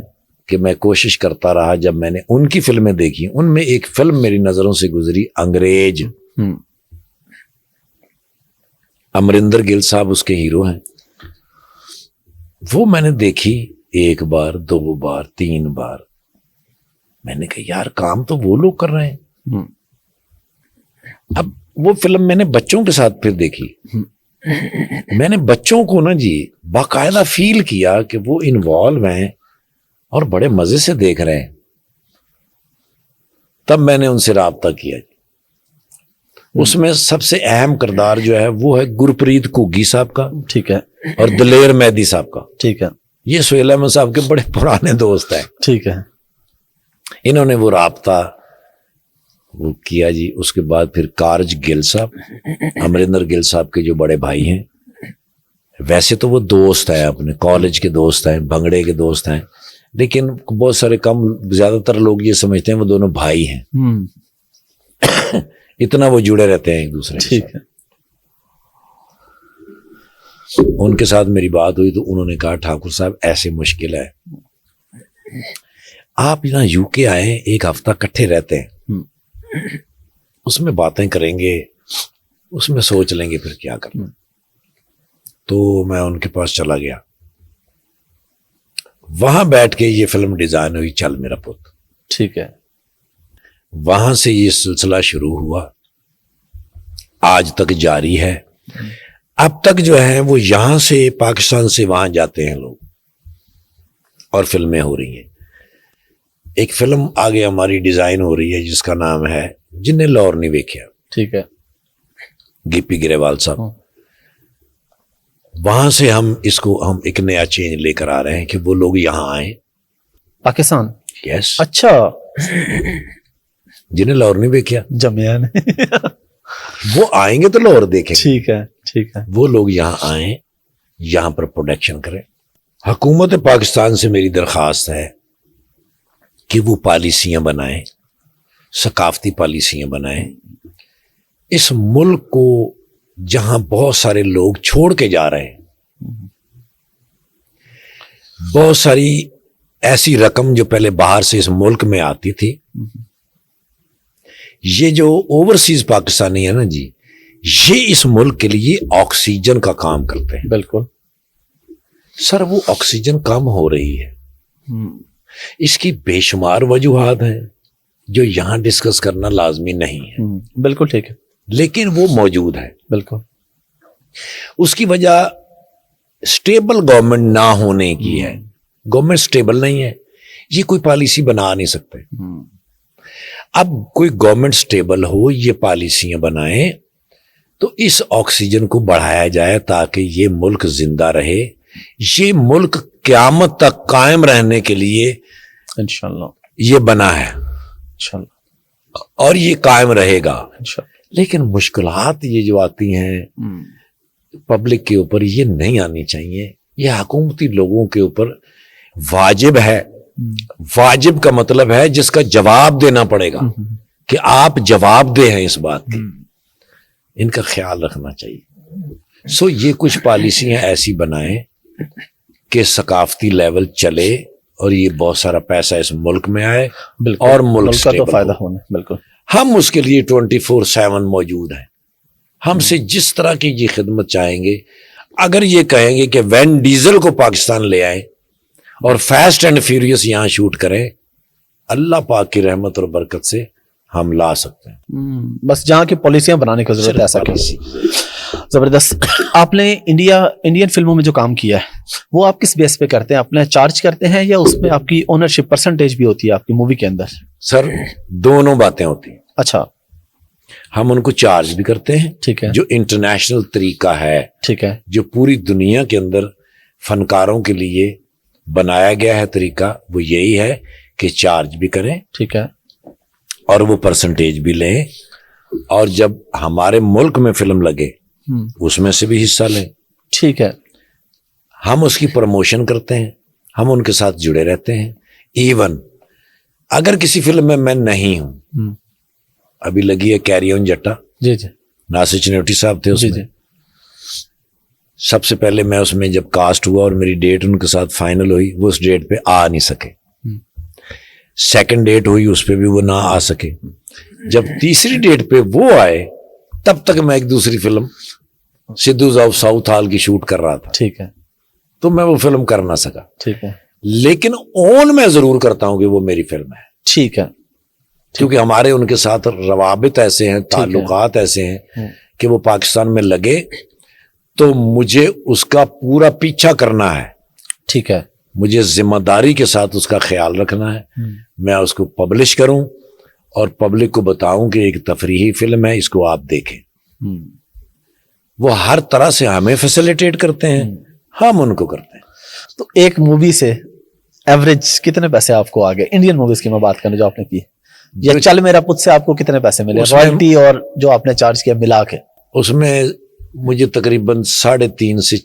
کہ میں کوشش کرتا رہا. جب میں نے ان کی فلمیں دیکھی, ان میں ایک فلم میری نظروں سے گزری, انگریز. امرندر گل صاحب اس کے ہیرو ہیں. وہ میں نے دیکھی 1 بار 2 بار 3 بار. میں نے کہا یار کام تو وہ لوگ کر رہے ہیں. اب وہ فلم میں نے بچوں کے ساتھ پھر دیکھی. میں نے بچوں کو نا جی باقاعدہ فیل کیا کہ وہ انوالو ہیں اور بڑے مزے سے دیکھ رہے ہیں. تب میں نے ان سے رابطہ کیا. اس میں سب سے اہم کردار جو ہے وہ ہے گرپریت گھگی صاحب کا. ٹھیک ہے. اور دلیر مہدی صاحب کا. ٹھیک ہے. یہ سہیل احمد صاحب کے بڑے پرانے دوست ہیں. ٹھیک ہے. انہوں نے وہ رابطہ وہ کیا جی. اس کے بعد پھر کارج گل صاحب, امرندر گل صاحب کے جو بڑے بھائی ہیں. ویسے تو وہ دوست ہیں, اپنے کالج کے دوست ہیں, بھنگڑے کے دوست ہیں, لیکن بہت سارے زیادہ تر لوگ یہ سمجھتے ہیں وہ دونوں بھائی ہیں. اتنا وہ جڑے رہتے ہیں ایک دوسرے سے. ٹھیک ہے. ان کے ساتھ میری بات ہوئی تو انہوں نے کہا ٹھاکر صاحب ایسے مشکل ہے, آپ یہاں یو کے آئے, 1 ہفتہ کٹھے رہتے ہیں, اس میں باتیں کریں گے, اس میں سوچ لیں گے پھر کیا کرنا. تو میں ان کے پاس چلا گیا. وہاں بیٹھ کے یہ فلم ڈیزائن ہوئی, چل میرا پت. ٹھیک ہے. وہاں سے یہ سلسلہ شروع ہوا, آج تک جاری ہے. اب تک جو ہے وہ یہاں سے پاکستان سے وہاں جاتے ہیں لوگ اور فلمیں ہو رہی ہیں. ایک فلم آگے ہماری ڈیزائن ہو رہی ہے جس کا نام ہے جن نے لاہور نہیں ویکھیا. ٹھیک ہے. گیپی گریوال صاحب. وہاں سے ہم اس کو ہم ایک نیا چینج لے کر آ رہے ہیں کہ وہ لوگ یہاں آئیں پاکستان. یس. اچھا. جنہیں لاہور نہیں ویکھیا جمعہ نے وہ آئیں گے تو لاہور دیکھیں. ٹھیک ہے. ٹھیک ہے. وہ لوگ یہاں آئیں, یہاں پر پروڈکشن کریں. حکومت پاکستان سے میری درخواست ہے کہ وہ پالیسیاں بنائیں, ثقافتی پالیسیاں بنائیں. اس ملک کو جہاں بہت سارے لوگ چھوڑ کے جا رہے ہیں, بہت ساری ایسی رقم جو پہلے باہر سے اس ملک میں آتی تھی, یہ جو اوورسیز پاکستانی ہے نا جی, یہ اس ملک کے لیے آکسیجن کا کام کرتے ہیں. بالکل سر. وہ آکسیجن کم ہو رہی ہے, اس کی بے شمار وجوہات ہیں. جو یہاں ڈسکس کرنا لازمی نہیں ہے. بالکل ٹھیک ہے, لیکن وہ موجود ہے. بالکل. اس کی وجہ اسٹیبل گورنمنٹ نہ ہونے کی ہے. گورنمنٹ اسٹیبل نہیں ہے, یہ کوئی پالیسی بنا نہیں سکتے. اب کوئی گورنمنٹ اسٹیبل ہو, یہ پالیسیاں بنائیں تو اس آکسیجن کو بڑھایا جائے تاکہ یہ ملک زندہ رہے. یہ ملک قیامت تک قائم رہنے کے لیے انشاءاللہ یہ بنا ہے انشاءاللہ, اور یہ قائم رہے گا. انشاءاللہ. لیکن مشکلات یہ جو آتی ہیں پبلک کے اوپر, یہ نہیں آنی چاہیے. یہ حکومتی لوگوں کے اوپر واجب ہے. واجب کا مطلب ہے جس کا جواب دینا پڑے گا, کہ آپ جواب دے ہیں اس بات کی. ان کا خیال رکھنا چاہیے. سو یہ کچھ پالیسیاں ایسی بنائیں کہ ثقافتی لیول چلے اور یہ بہت سارا پیسہ اس ملک میں آئے اور ملک کا تو فائدہ ہونا. بالکل. ہم اس کے لیے 24/7 موجود ہیں. ہم سے جس طرح کی یہ خدمت چاہیں گے. اگر یہ کہیں گے کہ وین ڈیزل کو پاکستان لے آئے اور فاسٹ اینڈ فیوریس یہاں شوٹ کریں, اللہ پاک کی رحمت اور برکت سے ہم لا سکتے ہیں. بس جہاں کی پالیسیاں بنانے کی ضرورت ہے. ایسا کہ زبردست. آپ نے انڈین فلموں میں جو کام کیا ہے وہ آپ کس بیس پہ کرتے ہیں؟ اپنا چارج کرتے ہیں یا اس میں آپ کی اونرشپ پرسنٹیج بھی ہوتی ہے آپ کی مووی کے اندر؟ سر دونوں باتیں ہوتی ہیں. اچھا. ہم ان کو چارج بھی کرتے ہیں. ٹھیک ہے. جو انٹرنیشنل طریقہ ہے, ٹھیک ہے, جو پوری دنیا کے اندر فنکاروں کے لیے بنایا گیا ہے طریقہ, وہ یہی ہے کہ چارج بھی کریں. ٹھیک ہے. اور وہ پرسنٹیج بھی لیں, اور جب ہمارے ملک میں فلم لگے اس میں سے بھی حصہ لیں. ٹھیک ہے. ہم اس کی پروموشن کرتے ہیں, ہم ان کے ساتھ جڑے رہتے ہیں. ایون اگر کسی فلم میں میں نہیں ہوں, ابھی لگی ہے کیری آن جٹا, جی جی, ناصر چنوٹی صاحب تھے اس جی میں. جی. سب سے پہلے میں اس میں جب کاسٹ ہوا اور میری ڈیٹ ان کے ساتھ فائنل ہوئی, وہ اس ڈیٹ پہ آ نہیں سکے. سیکنڈ ڈیٹ ہوئی, اس پہ بھی وہ نہ آ سکے. جب تیسری ڈیٹ پہ وہ آئے, تب تک میں ایک دوسری film Sidhu of south hall کی شوٹ کر رہا تھا. ٹھیک ہے. تو میں وہ فلم کر نہ سکا. ٹھیک ہے. لیکن اون میں ضرور کرتا ہوں کہ وہ میری فلم ہے. ٹھیک ہے. کیونکہ ہمارے ان کے ساتھ روابط ایسے ہیں, تعلقات ایسے ہیں کہ وہ پاکستان میں لگے تو مجھے اس کا پورا پیچھا کرنا ہے. ٹھیک ہے. مجھے ذمہ داری کے ساتھ اس کا خیال رکھنا ہے. میں اس کو پبلش کروں اور پبلک کو بتاؤں کہ ایک تفریحی فلم ہے, اس کو آپ دیکھیں. وہ ہر طرح سے ہمیں فیسیلیٹیٹ کرتے ہیں, ہم ان کو کرتے ہیں. تو ایک مووی سے ایوریج کتنے پیسے آپ کو آگے, انڈین موویز کی میں بات کرنے جو آپ نے کی, یا چل میرا پت سے آپ کو کتنے پیسے ملے رائلٹی اور جو آپ نے چارج کیا ملا کے؟ اس میں مجھے تقریباً 3.5 سے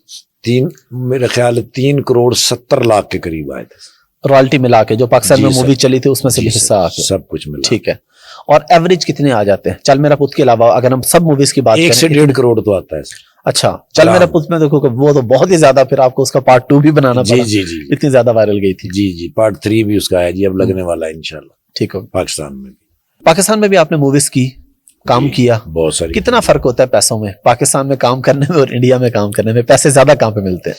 3, میرا خیال ہے 3.70 کروڑ کے قریب آئے تھے رائلٹی ملا کے, جو پاکستان میں مووی چلی تھی اس میں سے بھی حصہ آ کے سب کچھ ملا. ٹھیک ہے. اور ایوریج کتنے آ جاتے ہیں چل میرا پت کے علاوہ اگر ہم سب موویز کی بات کریں؟ 1 سے 1.5 کروڑ تو آتا ہے. اچھا. چل میرا پت میں دیکھو کہ وہ تو بہت ہی زیادہ, پھر آپ کو اس کا پارٹ 2 بھی بنانا پڑا. جی جی, اتنی زیادہ وائرل گئی تھی. جی جی, پارٹ 3 بھی اس کا ہے جی, اب لگنے والا ہے انشاءاللہ. ٹھیک ہو. پاکستان میں بھی, پاکستان میں بھی آپ نے موویز کی, کام کیا بہت ساری. کتنا فرق ہوتا ہے پیسوں میں پاکستان میں کام کرنے میں اور انڈیا میں کام کرنے میں؟ پیسے زیادہ کہاں پہ ملتے ہیں؟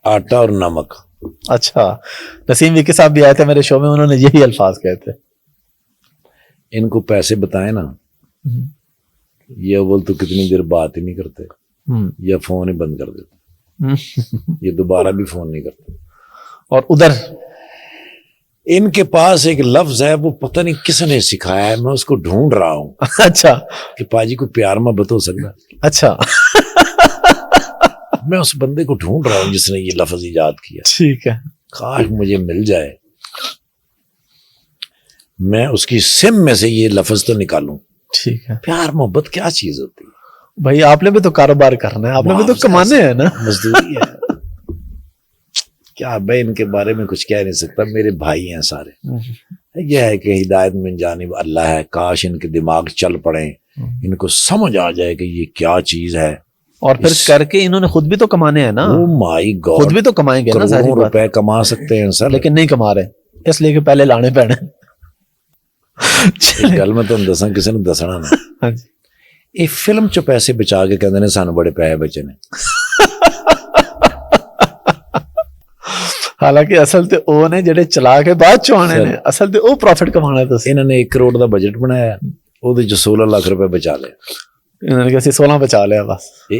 آٹا اور نمک. اچھا. نسیم وکی صاحب بھی آئے تھے میرے شو میں, انہوں نے یہی الفاظ کہے تھے. ان کو پیسے بتائیں نا, یہ اول تو کتنی دیر بات ہی نہیں کرتے, یا فون ہی بند کر دیتے, یہ دوبارہ بھی فون نہیں کرتے. اور ادھر ان کے پاس ایک لفظ ہے, وہ پتہ نہیں کس نے سکھایا ہے, میں اس کو ڈھونڈ رہا ہوں. اچھا. کہ پاجی کو پیار محبت ہو سکتا. اچھا. میں اس بندے کو ڈھونڈ رہا ہوں جس نے یہ لفظ ایجاد کیا. ٹھیک ہے. کاش مجھے مل جائے, میں اس کی سم میں سے یہ لفظ تو نکالوں. ٹھیک ہے. پیار محبت کیا چیز ہوتی ہے بھائی؟ آپ نے بھی تو کاروبار کرنا ہے, آپ نے بھی تو کمانے ہیں نا, مزدوری ہے. کیا میں ان کے بارے میں کچھ کہہ نہیں سکتا, میرے بھائی ہیں سارے. یہ ہے کہ ہدایت من جانب اللہ ہے, کاش ان کے دماغ چل پڑیں, ان کو سمجھ آ جائے کہ یہ کیا چیز ہے. اور پھر کر کے انہوں نے خود بھی تو کمانے ہیں نا. مائی گاڈ, خود بھی تو کمائیں گے نا, کروڑوں روپے کما سکتے ہیں سر, لیکن نہیں کما رہے, اس لیے کہ پہلے لانے پینے. گل میں تم دساں, کسی نے دسنا نا, یہ فلم چ پیسے بچا کے کہتے ہیں سانو بڑے پیسے بچے نے. ਹਾਲਾਂਕਿ ਅਸਲ ਤੇ ਉਹ ਨੇ ਜਿਹੜੇ ਚਲਾ ਕੇ ਬਾਅਦ ਚੋਂ ਆਣੇ ਨੇ, ਅਸਲ ਤੇ ਉਹ ਪ੍ਰੋਫਿਟ ਕਮਾਉਣਾ ਤੁਸੀਂ। ਇਹਨਾਂ ਨੇ 1 ਕਰੋੜ ਦਾ ਬਜਟ ਬਣਾਇਆ, ਉਹਦੇ ਚ 16 ਲੱਖ ਰੁਪਏ ਬਚਾ ਲਿਆ। ਇਹਨਾਂ ਨੇ ਕਿਹਾ ਅਸੀਂ 16 ਬਚਾ ਲਿਆ ਬਸ। ਇਹ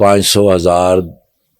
500 1000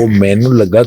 ਉਹ ਮੈਨੂੰ ਲੱਗਾ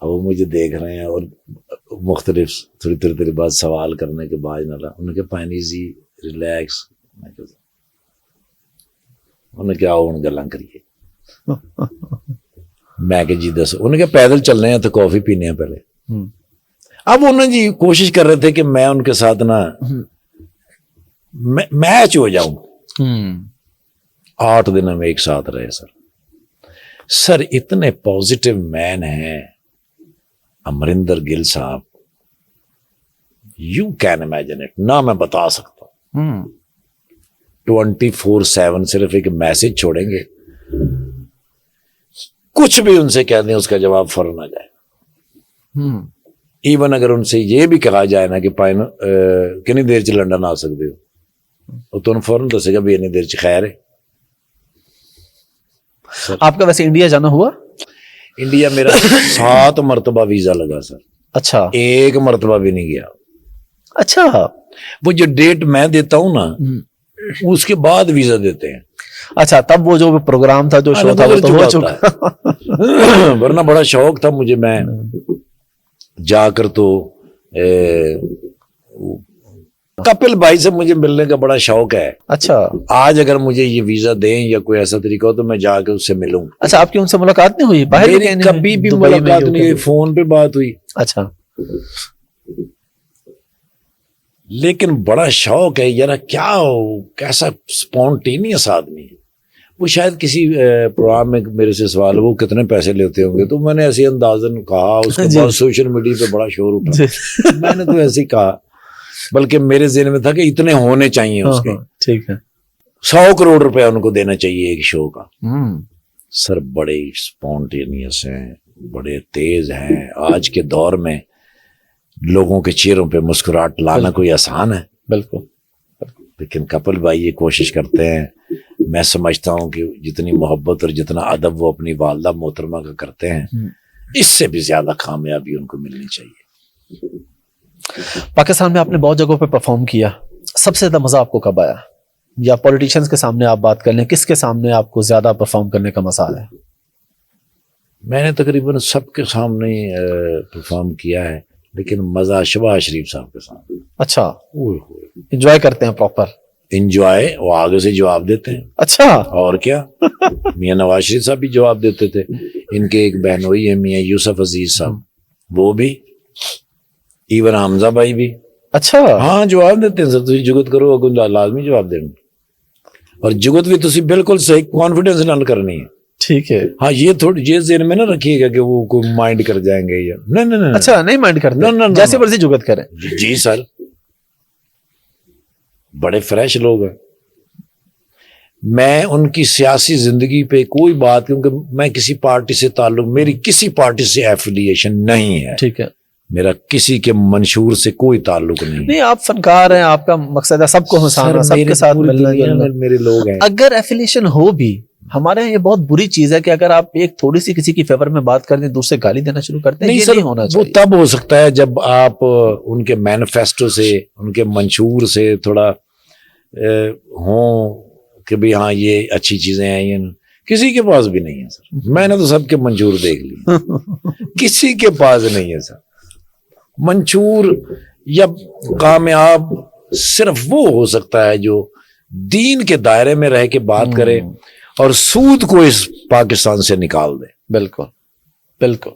اب وہ مجھے دیکھ رہے ہیں اور مختلف تھوڑی دیر بعد سوال کرنے کے بعد انہوں نے کہا پانی جی ریلیکس, انہوں نے کیا ہوں گلاں کریے, میں کہ جی دسو, انہوں نے کہا پیدل چل رہے ہیں تو کافی پینے ہیں پہلے. اب انہوں نے جی کوشش کر رہے تھے کہ میں ان کے ساتھ نا میچ ہو جاؤں. 8 دن ہم ایک ساتھ رہے سر اتنے پازیٹیو مین ہیں امریندر گل صاحب, یو کین امیجن اٹ, نہ میں بتا سکتا ہوں. 24/7 صرف ایک میسج چھوڑیں گے, کچھ بھی ان سے کہہ دیں اس کا جواب فوراً آ جائے. ایون اگر ان سے یہ بھی کہا جائے نا کہ کنی دیر چ لنڈن آ سکتے ہو تو انہوں فوراً دسے گا بھی اتنی دیر چ خیر ہے. آپ کا ویسے انڈیا جانا ہوا؟ انڈیا میرا 7 مرتبہ ویزا لگا سر. اچھا, 1 مرتبہ بھی نہیں گیا. اچھا, وہ جو ڈیٹ میں دیتا ہوں نا اس کے بعد ویزا دیتے ہیں. اچھا, تب وہ جو پروگرام تھا جو شو تھا وہ تو ہو چکا. ورنہ بڑا شوق تھا مجھے, میں جا کر تو کپل بھائی سے مجھے ملنے کا بڑا شوق ہے. اچھا, آج اگر مجھے یہ ویزا دیں یا کوئی ایسا طریقہ ہو تو میں جا کے اس سے ملوں. اچھا, آپ کی ان سے ملاقات نہیں ہوئی؟ باہر کبھی بھی ملاقات نہیں ہوئی, فون پہ بات ہوئی. اچھا, لیکن بڑا شوق ہے یار, کیا کیسا اسپونٹینیس آدمی ہے وہ. شاید کسی پروگرام میں میرے سے سوال وہ کتنے پیسے لیتے ہوں گے, تو میں نے ایسے اندازن کہا. اس کے بعد سوشل میڈیا پہ بڑا شور اٹھا, میں نے تو ایسے ہی کہا, بلکہ میرے ذہن میں تھا کہ اتنے ہونے چاہیے اس کے. ٹھیک ہے, 100 کروڑ روپے ان کو دینا چاہیے ایک شو کا. سر بڑے اسپونٹینیس ہیں, بڑے تیز ہیں. آج کے دور میں لوگوں کے چہروں پہ مسکراہٹ لانا کوئی آسان ہے؟ بالکل. لیکن کپل بھائی یہ کوشش کرتے ہیں. میں سمجھتا ہوں کہ جتنی محبت اور جتنا ادب وہ اپنی والدہ محترمہ کا کرتے ہیں, اس سے بھی زیادہ کامیابی ان کو ملنی چاہیے. پاکستان میں آپ نے بہت جگہوں پہ پرفارم کیا, سب سے زیادہ مزہ آپ کو کب آیا؟ یا پولیٹیشنز کے سامنے آپ بات کر لیں, کس کے سامنے آپ کو زیادہ پرفارم کرنے کا مزہ آیا؟ میں نے تقریباً سب کے سامنے پرفارم کیا ہے, لیکن مزہ شہباز شریف صاحب کے سامنے. اچھا, انجوائے کرتے ہیں پراپر؟ انجوائے, وہ آگے سے جواب دیتے ہیں. اچھا, اور کیا. میاں نواز شریف صاحب بھی جواب دیتے تھے. ان کے ایک بہنوئی ہے میاں یوسف عزیز صاحب, وہ بھی. ایون حمزہ بھائی بھی. اچھا, ہاں جواب دیتے ہیں سر. تھی جگت کرو لازمی جواب دیں گے, اور جگت بھی تسی بالکل صحیح کانفیڈنس نال کرنی ہے. ٹھیک ہے. ہاں, یہ تھوڑی یہ ذہن میں نہ رکھیے گا کہ وہ کوئی مائنڈ کر جائیں گے یا نہیں. اچھا, نہیں مائنڈ کرتے, جیسے مرضی جگت کریں. جی سر, بڑے فریش لوگ ہیں. میں ان کی سیاسی زندگی پہ کوئی بات, کیونکہ میں کسی پارٹی سے تعلق, میری کسی پارٹی سے ایفیلیشن نہیں ہے. ٹھیک ہے, میرا کسی کے منشور سے کوئی تعلق نہیں. آپ فنکار ہیں, آپ کا مقصد ہے سب کو ہنسانا, سب کے ساتھ ملنا. میرے لوگ ہیں. اگر ایفیلیشن ہو بھی, ہمارے یہاں یہ بہت بری چیز ہے کہ اگر آپ ایک تھوڑی سی کسی کی فیور میں بات کر دیں, دوسرے گالی دینا شروع کرتے ہیں. نہیں ہونا چاہیے. وہ تب ہو سکتا ہے جب آپ ان کے مینیفیسٹو سے, ان کے منشور سے تھوڑا ہوں کہ بھی ہاں یہ اچھی چیزیں ہیں. کسی کے پاس بھی نہیں ہے سر. میں نے تو سب کے منشور دیکھ لیے, کسی کے پاس نہیں ہے سر منشور. یا کامیاب صرف وہ ہو سکتا ہے جو دین کے دائرے میں رہ کے بات کرے اور سود کو اس پاکستان سے نکال دے. بالکل بالکل,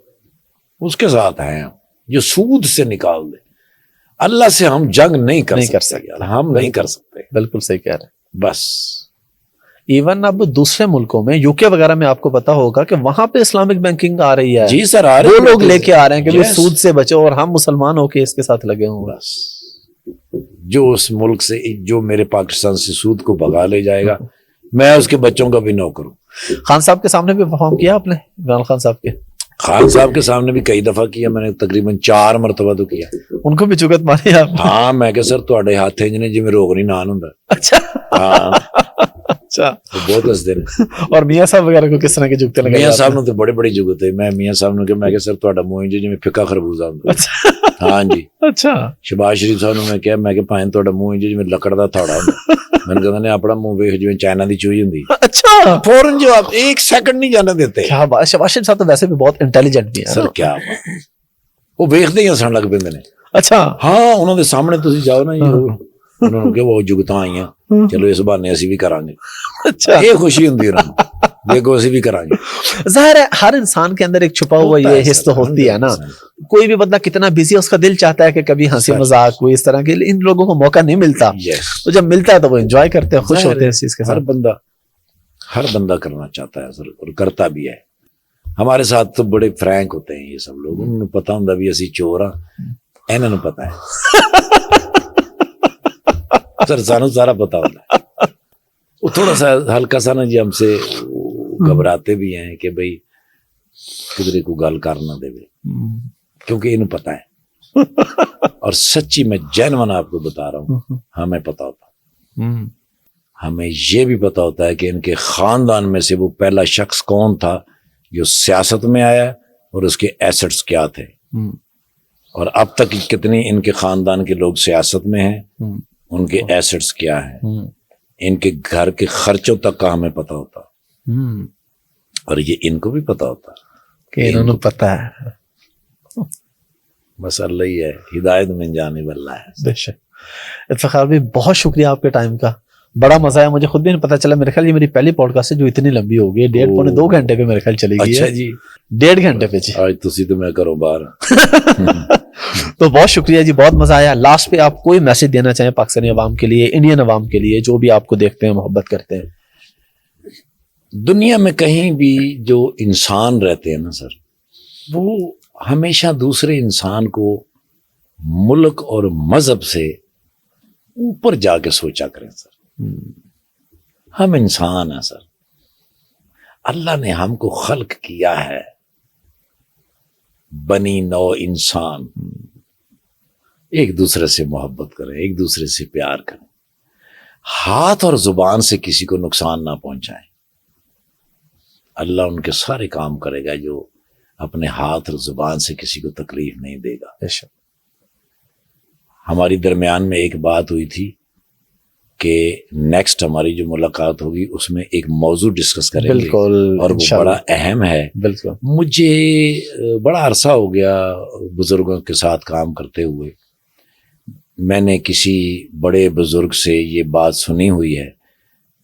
اس کے ساتھ ہیں جو سود سے نکال دے. اللہ سے ہم جنگ نہیں کر سکتے, ہم نہیں کر سکتے. بالکل صحیح کہہ رہے ہیں. بس ایون اب دوسرے ملکوں میں, یو کے وغیرہ میں آپ کو پتا ہوگا کہ وہاں پہ اسلامک بینکنگ آ رہی ہے. جی سر, آ رہے وہ لوگ لے کے آ رہے ہیں کہ سود سے بچو, اور ہم مسلمان ہو کے اس کے ساتھ لگے ہوں. بس جو اس ملک سے, جو میرے پاکستان سے سود کو بھگا لے جائے گا, میں اس کے بچوں کا بھی نوکر ہوں. خان صاحب کے سامنے بھی پرفارم کیا آپ نے؟ عمران خان صاحب کے؟ خان صاحب کے سامنے بھی کئی دفعہ کیا میں نے, تقریباً 4 مرتبہ تو کیا. ان کو بھی چگت ماری آپ؟ ہاں, میں کہ سر تواڈے ہاتھ نے جی میں روک نہیں نان ہوندا. اچھا ہاں, اچھا, بہت ہسدے نے. اور میاں صاحب وغیرہ کو کس طرح کے جگتے لگے؟ میاں صاحب نے تو بڑے بڑی جگت ہے. میں میاں صاحب نے کہ میں کہ سر تواڈا منہ جو جی میں پھکا خربوزہ ہوندا. ہاں جی اچھا شہباز شریف صاحب نے میں کہ بھائیں تہاڈا منہ جویں لکڑ دا تھوڑا ہوندا میں نے کہا نے اپنا منہ ویکھ جویں چائنا دی چوئی ہوندی اچھا فوراً جواب ایک سیکنڈ نہیں جانے دیتے کیا بات. شہباز شریف صاحب تو ویسے بھی بہت انٹیلیجنٹ بھی ہے سر کیا بات وہ ویکھدے ہی ہسن لگ پیندے نے اچھا ہاں انہوں دے سامنے تسی جاؤ نا جی انہوں نے کہ وہ جگتاں آئیاں چلو اس بہانے اسی بھی کران گے اچھا یہ خوشی ہوندی انہوں نے دیکھو اسی بھی کران گے ظاہر ہے ہر انسان کے اندر ایک چھپا ہوا یہ حس تو ہوتی ہے نا. کوئی بھی بندہ کتنا بزی ہے اس کا دل چاہتا ہے کہ کبھی ہنسی مذاق کوئی اس طرح کے ان لوگوں کو موقع نہیں ملتا تو جب ملتا ہے تو وہ انجوائے کرتے ہیں خوش ہوتے ہیں اس چیز کے ساتھ. ہر بندہ کرنا چاہتا ہے سر اور کرتا بھی ہے. ہمارے ساتھ تو بڑے فرینک ہوتے ہیں یہ سب لوگ انہوں نے پتا ہوں بھی اسی چور ہاں انہوں نے پتا ہے سر سانو سارا پتا ہوتا ہے. وہ تھوڑا سا ہلکا سا نا جی ہم سے گھبراتے بھی ہیں کہ بھئی کدھر کو گل کر نہ دے کیونکہ انہوں پتا ہے اور سچی میں جینون آپ کو بتا رہا ہوں ہمیں پتا ہوتا ہمیں یہ بھی پتا ہوتا ہے کہ ان کے خاندان میں سے وہ پہلا شخص کون تھا جو سیاست میں آیا اور اس کے ایسٹس کیا تھے اور اب تک کتنی ان کے خاندان کے لوگ سیاست میں ہیں ان کے ایسٹس کیا ہیں ان کے گھر کے خرچوں تک کا ہمیں پتا ہوتا اور یہ ان کو بھی پتا ہوتا کہ انہوں نے پتا ہے. بس اللہ ہی ہے ہدایت میں جانب اللہ ہے. بے شک افتخار بھی بہت شکریہ آپ کے ٹائم کا بڑا مزہ آیا مجھے خود بھی نہیں پتا چلا میرے خیال یہ میری پہلی پوڈ کاسٹ ہے جو اتنی لمبی ہو گئی 1.5 پونے 2 گھنٹے پہ میرے خیال چلی گئی اچھا ہے جی 1.5 گھنٹے پہ جی آج تسی تو میں کرو باہر تو بہت شکریہ جی بہت مزہ آیا. لاسٹ پہ آپ کوئی میسج دینا چاہیں پاکستانی عوام کے لیے انڈین عوام کے لیے جو بھی آپ کو دیکھتے ہیں محبت کرتے ہیں. دنیا میں کہیں بھی جو انسان رہتے ہیں نا سر وہ ہمیشہ دوسرے انسان کو ملک اور مذہب سے اوپر جا کے سوچا کریں سر. ہم انسان ہیں سر اللہ نے ہم کو خلق کیا ہے بنی نو انسان ایک دوسرے سے محبت کریں ایک دوسرے سے پیار کریں ہاتھ اور زبان سے کسی کو نقصان نہ پہنچائیں اللہ ان کے سارے کام کرے گا جو اپنے ہاتھ اور زبان سے کسی کو تکلیف نہیں دے گا. ہماری درمیان میں ایک بات ہوئی تھی کہ نیکسٹ ہماری جو ملاقات ہوگی اس میں ایک موضوع ڈسکس کریں گے اور وہ بڑا اہم ہے. مجھے بڑا عرصہ ہو گیا بزرگوں کے ساتھ کام کرتے ہوئے میں نے کسی بڑے بزرگ سے یہ بات سنی ہوئی ہے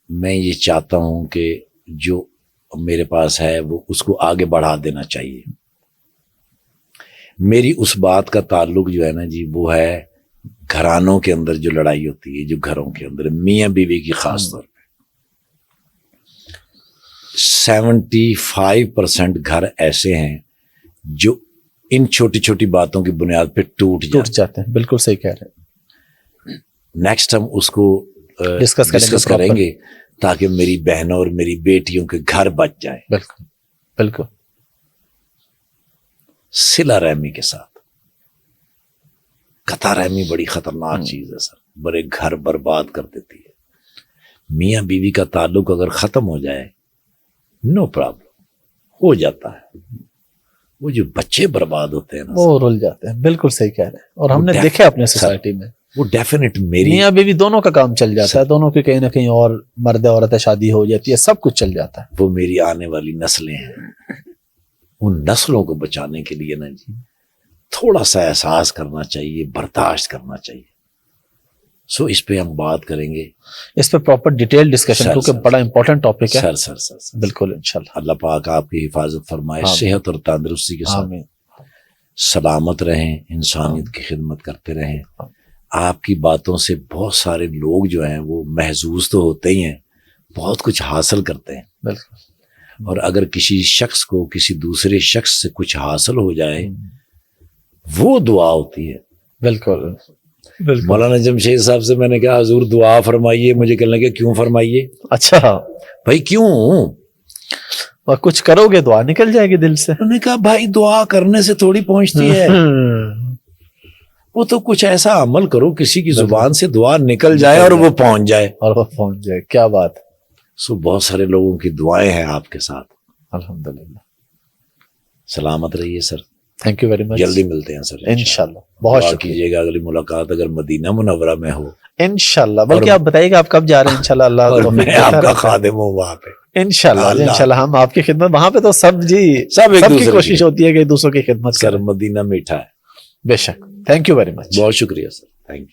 میں یہ چاہتا ہوں کہ جو میرے پاس ہے وہ اس کو آگے بڑھا دینا چاہیے. میری اس بات کا تعلق جو ہے نا جی وہ ہے گھرانوں کے اندر جو لڑائی ہوتی ہے جو گھروں کے اندر میاں بیوی کی خاص طور پہ 75% گھر ایسے ہیں جو ان چھوٹی چھوٹی باتوں کی بنیاد پہ ٹوٹ جاتے ہیں. بالکل صحیح کہہ رہے ہیں. نیکسٹ ہم اس کو ڈسکس کریں گے تاکہ میری بہنوں اور میری بیٹیوں کے گھر بچ جائیں. بالکل بالکل صلہ رحمی کے ساتھ. قطع رحمی بڑی خطرناک چیز ہے سر بڑے گھر برباد کر دیتی ہے. میاں بیوی کا تعلق اگر ختم ہو جائے نو پرابلم ہو جاتا ہے وہ جو بچے برباد ہوتے ہیں نا وہ رول جاتے ہیں. بالکل صحیح کہہ رہے ہیں اور ہم نے دیکھا اپنے سوسائٹی میں وہ ڈیفینیٹ میری میاں بیوی دونوں کا کام چل جاتا ہے دونوں کی کہیں نہ کہیں اور مرد عورت شادی ہو جاتی ہے سب کچھ چل جاتا ہے. وہ میری آنے والی نسلیں ہیں ان نسلوں کو بچانے کے لیے نا جی تھوڑا سا احساس کرنا چاہیے برداشت کرنا چاہیے. سو اس پہ ہم بات کریں گے اس پہ پراپر ڈیٹیل ڈسکشن کیونکہ بڑا امپورٹنٹ ٹاپک ہے. سر بالکل انشاءاللہ اللہ پاک آپ کی حفاظت فرمائے صحت اور تندرستی کے ساتھ سلامت رہیں انسانیت کی خدمت کرتے رہیں. آپ کی باتوں سے بہت سارے لوگ جو ہیں وہ محظوظ تو ہوتے ہی ہیں بہت کچھ حاصل کرتے ہیں. بالکل اور اگر کسی شخص کو کسی دوسرے شخص سے کچھ حاصل ہو جائے وہ دعا ہوتی ہے. بالکل مولانا جمشید صاحب سے میں نے کہا حضور دعا فرمائیے مجھے کہنے لگے کیوں فرمائیے. اچھا بھائی کیوں اور کچھ کرو گے دعا نکل جائے گی دل سے. انہوں نے کہا بھائی دعا کرنے سے تھوڑی پہنچتی ہے وہ تو کچھ ایسا عمل کرو کسی کی زبان سے دعا نکل جائے اور وہ پہنچ جائے کیا بات. سو بہت سارے لوگوں کی دعائیں ہیں آپ کے ساتھ. الحمدللہ. سلامت رہیے sir. Thank you very much. جلدی ملتے ہیں سر انشاءاللہ. بہت دعا شکریہ. کیجیے گا اگلی ملاقات اگر مدینہ منورہ میں ہو انشاءاللہ. بلکہ آپ بتائیے گا آپ کب جا رہے ہیں انشاءاللہ. اللہ اور توفیق میں دیتا آپ کا رہے. خادم ہوں وہاں پہ انشاءاللہ اللہ. انشاءاللہ ہم آپ کی خدمت. وہاں پہ تو سب جی سب ایک سب کی دوسرے کوشش ہوتی ہے کہ دوسروں کی خدمت سر کریں. مدینہ میٹھا ہے. بے شک. تھینک یو ویری مچ. بہت شکریہ سر. Thank you.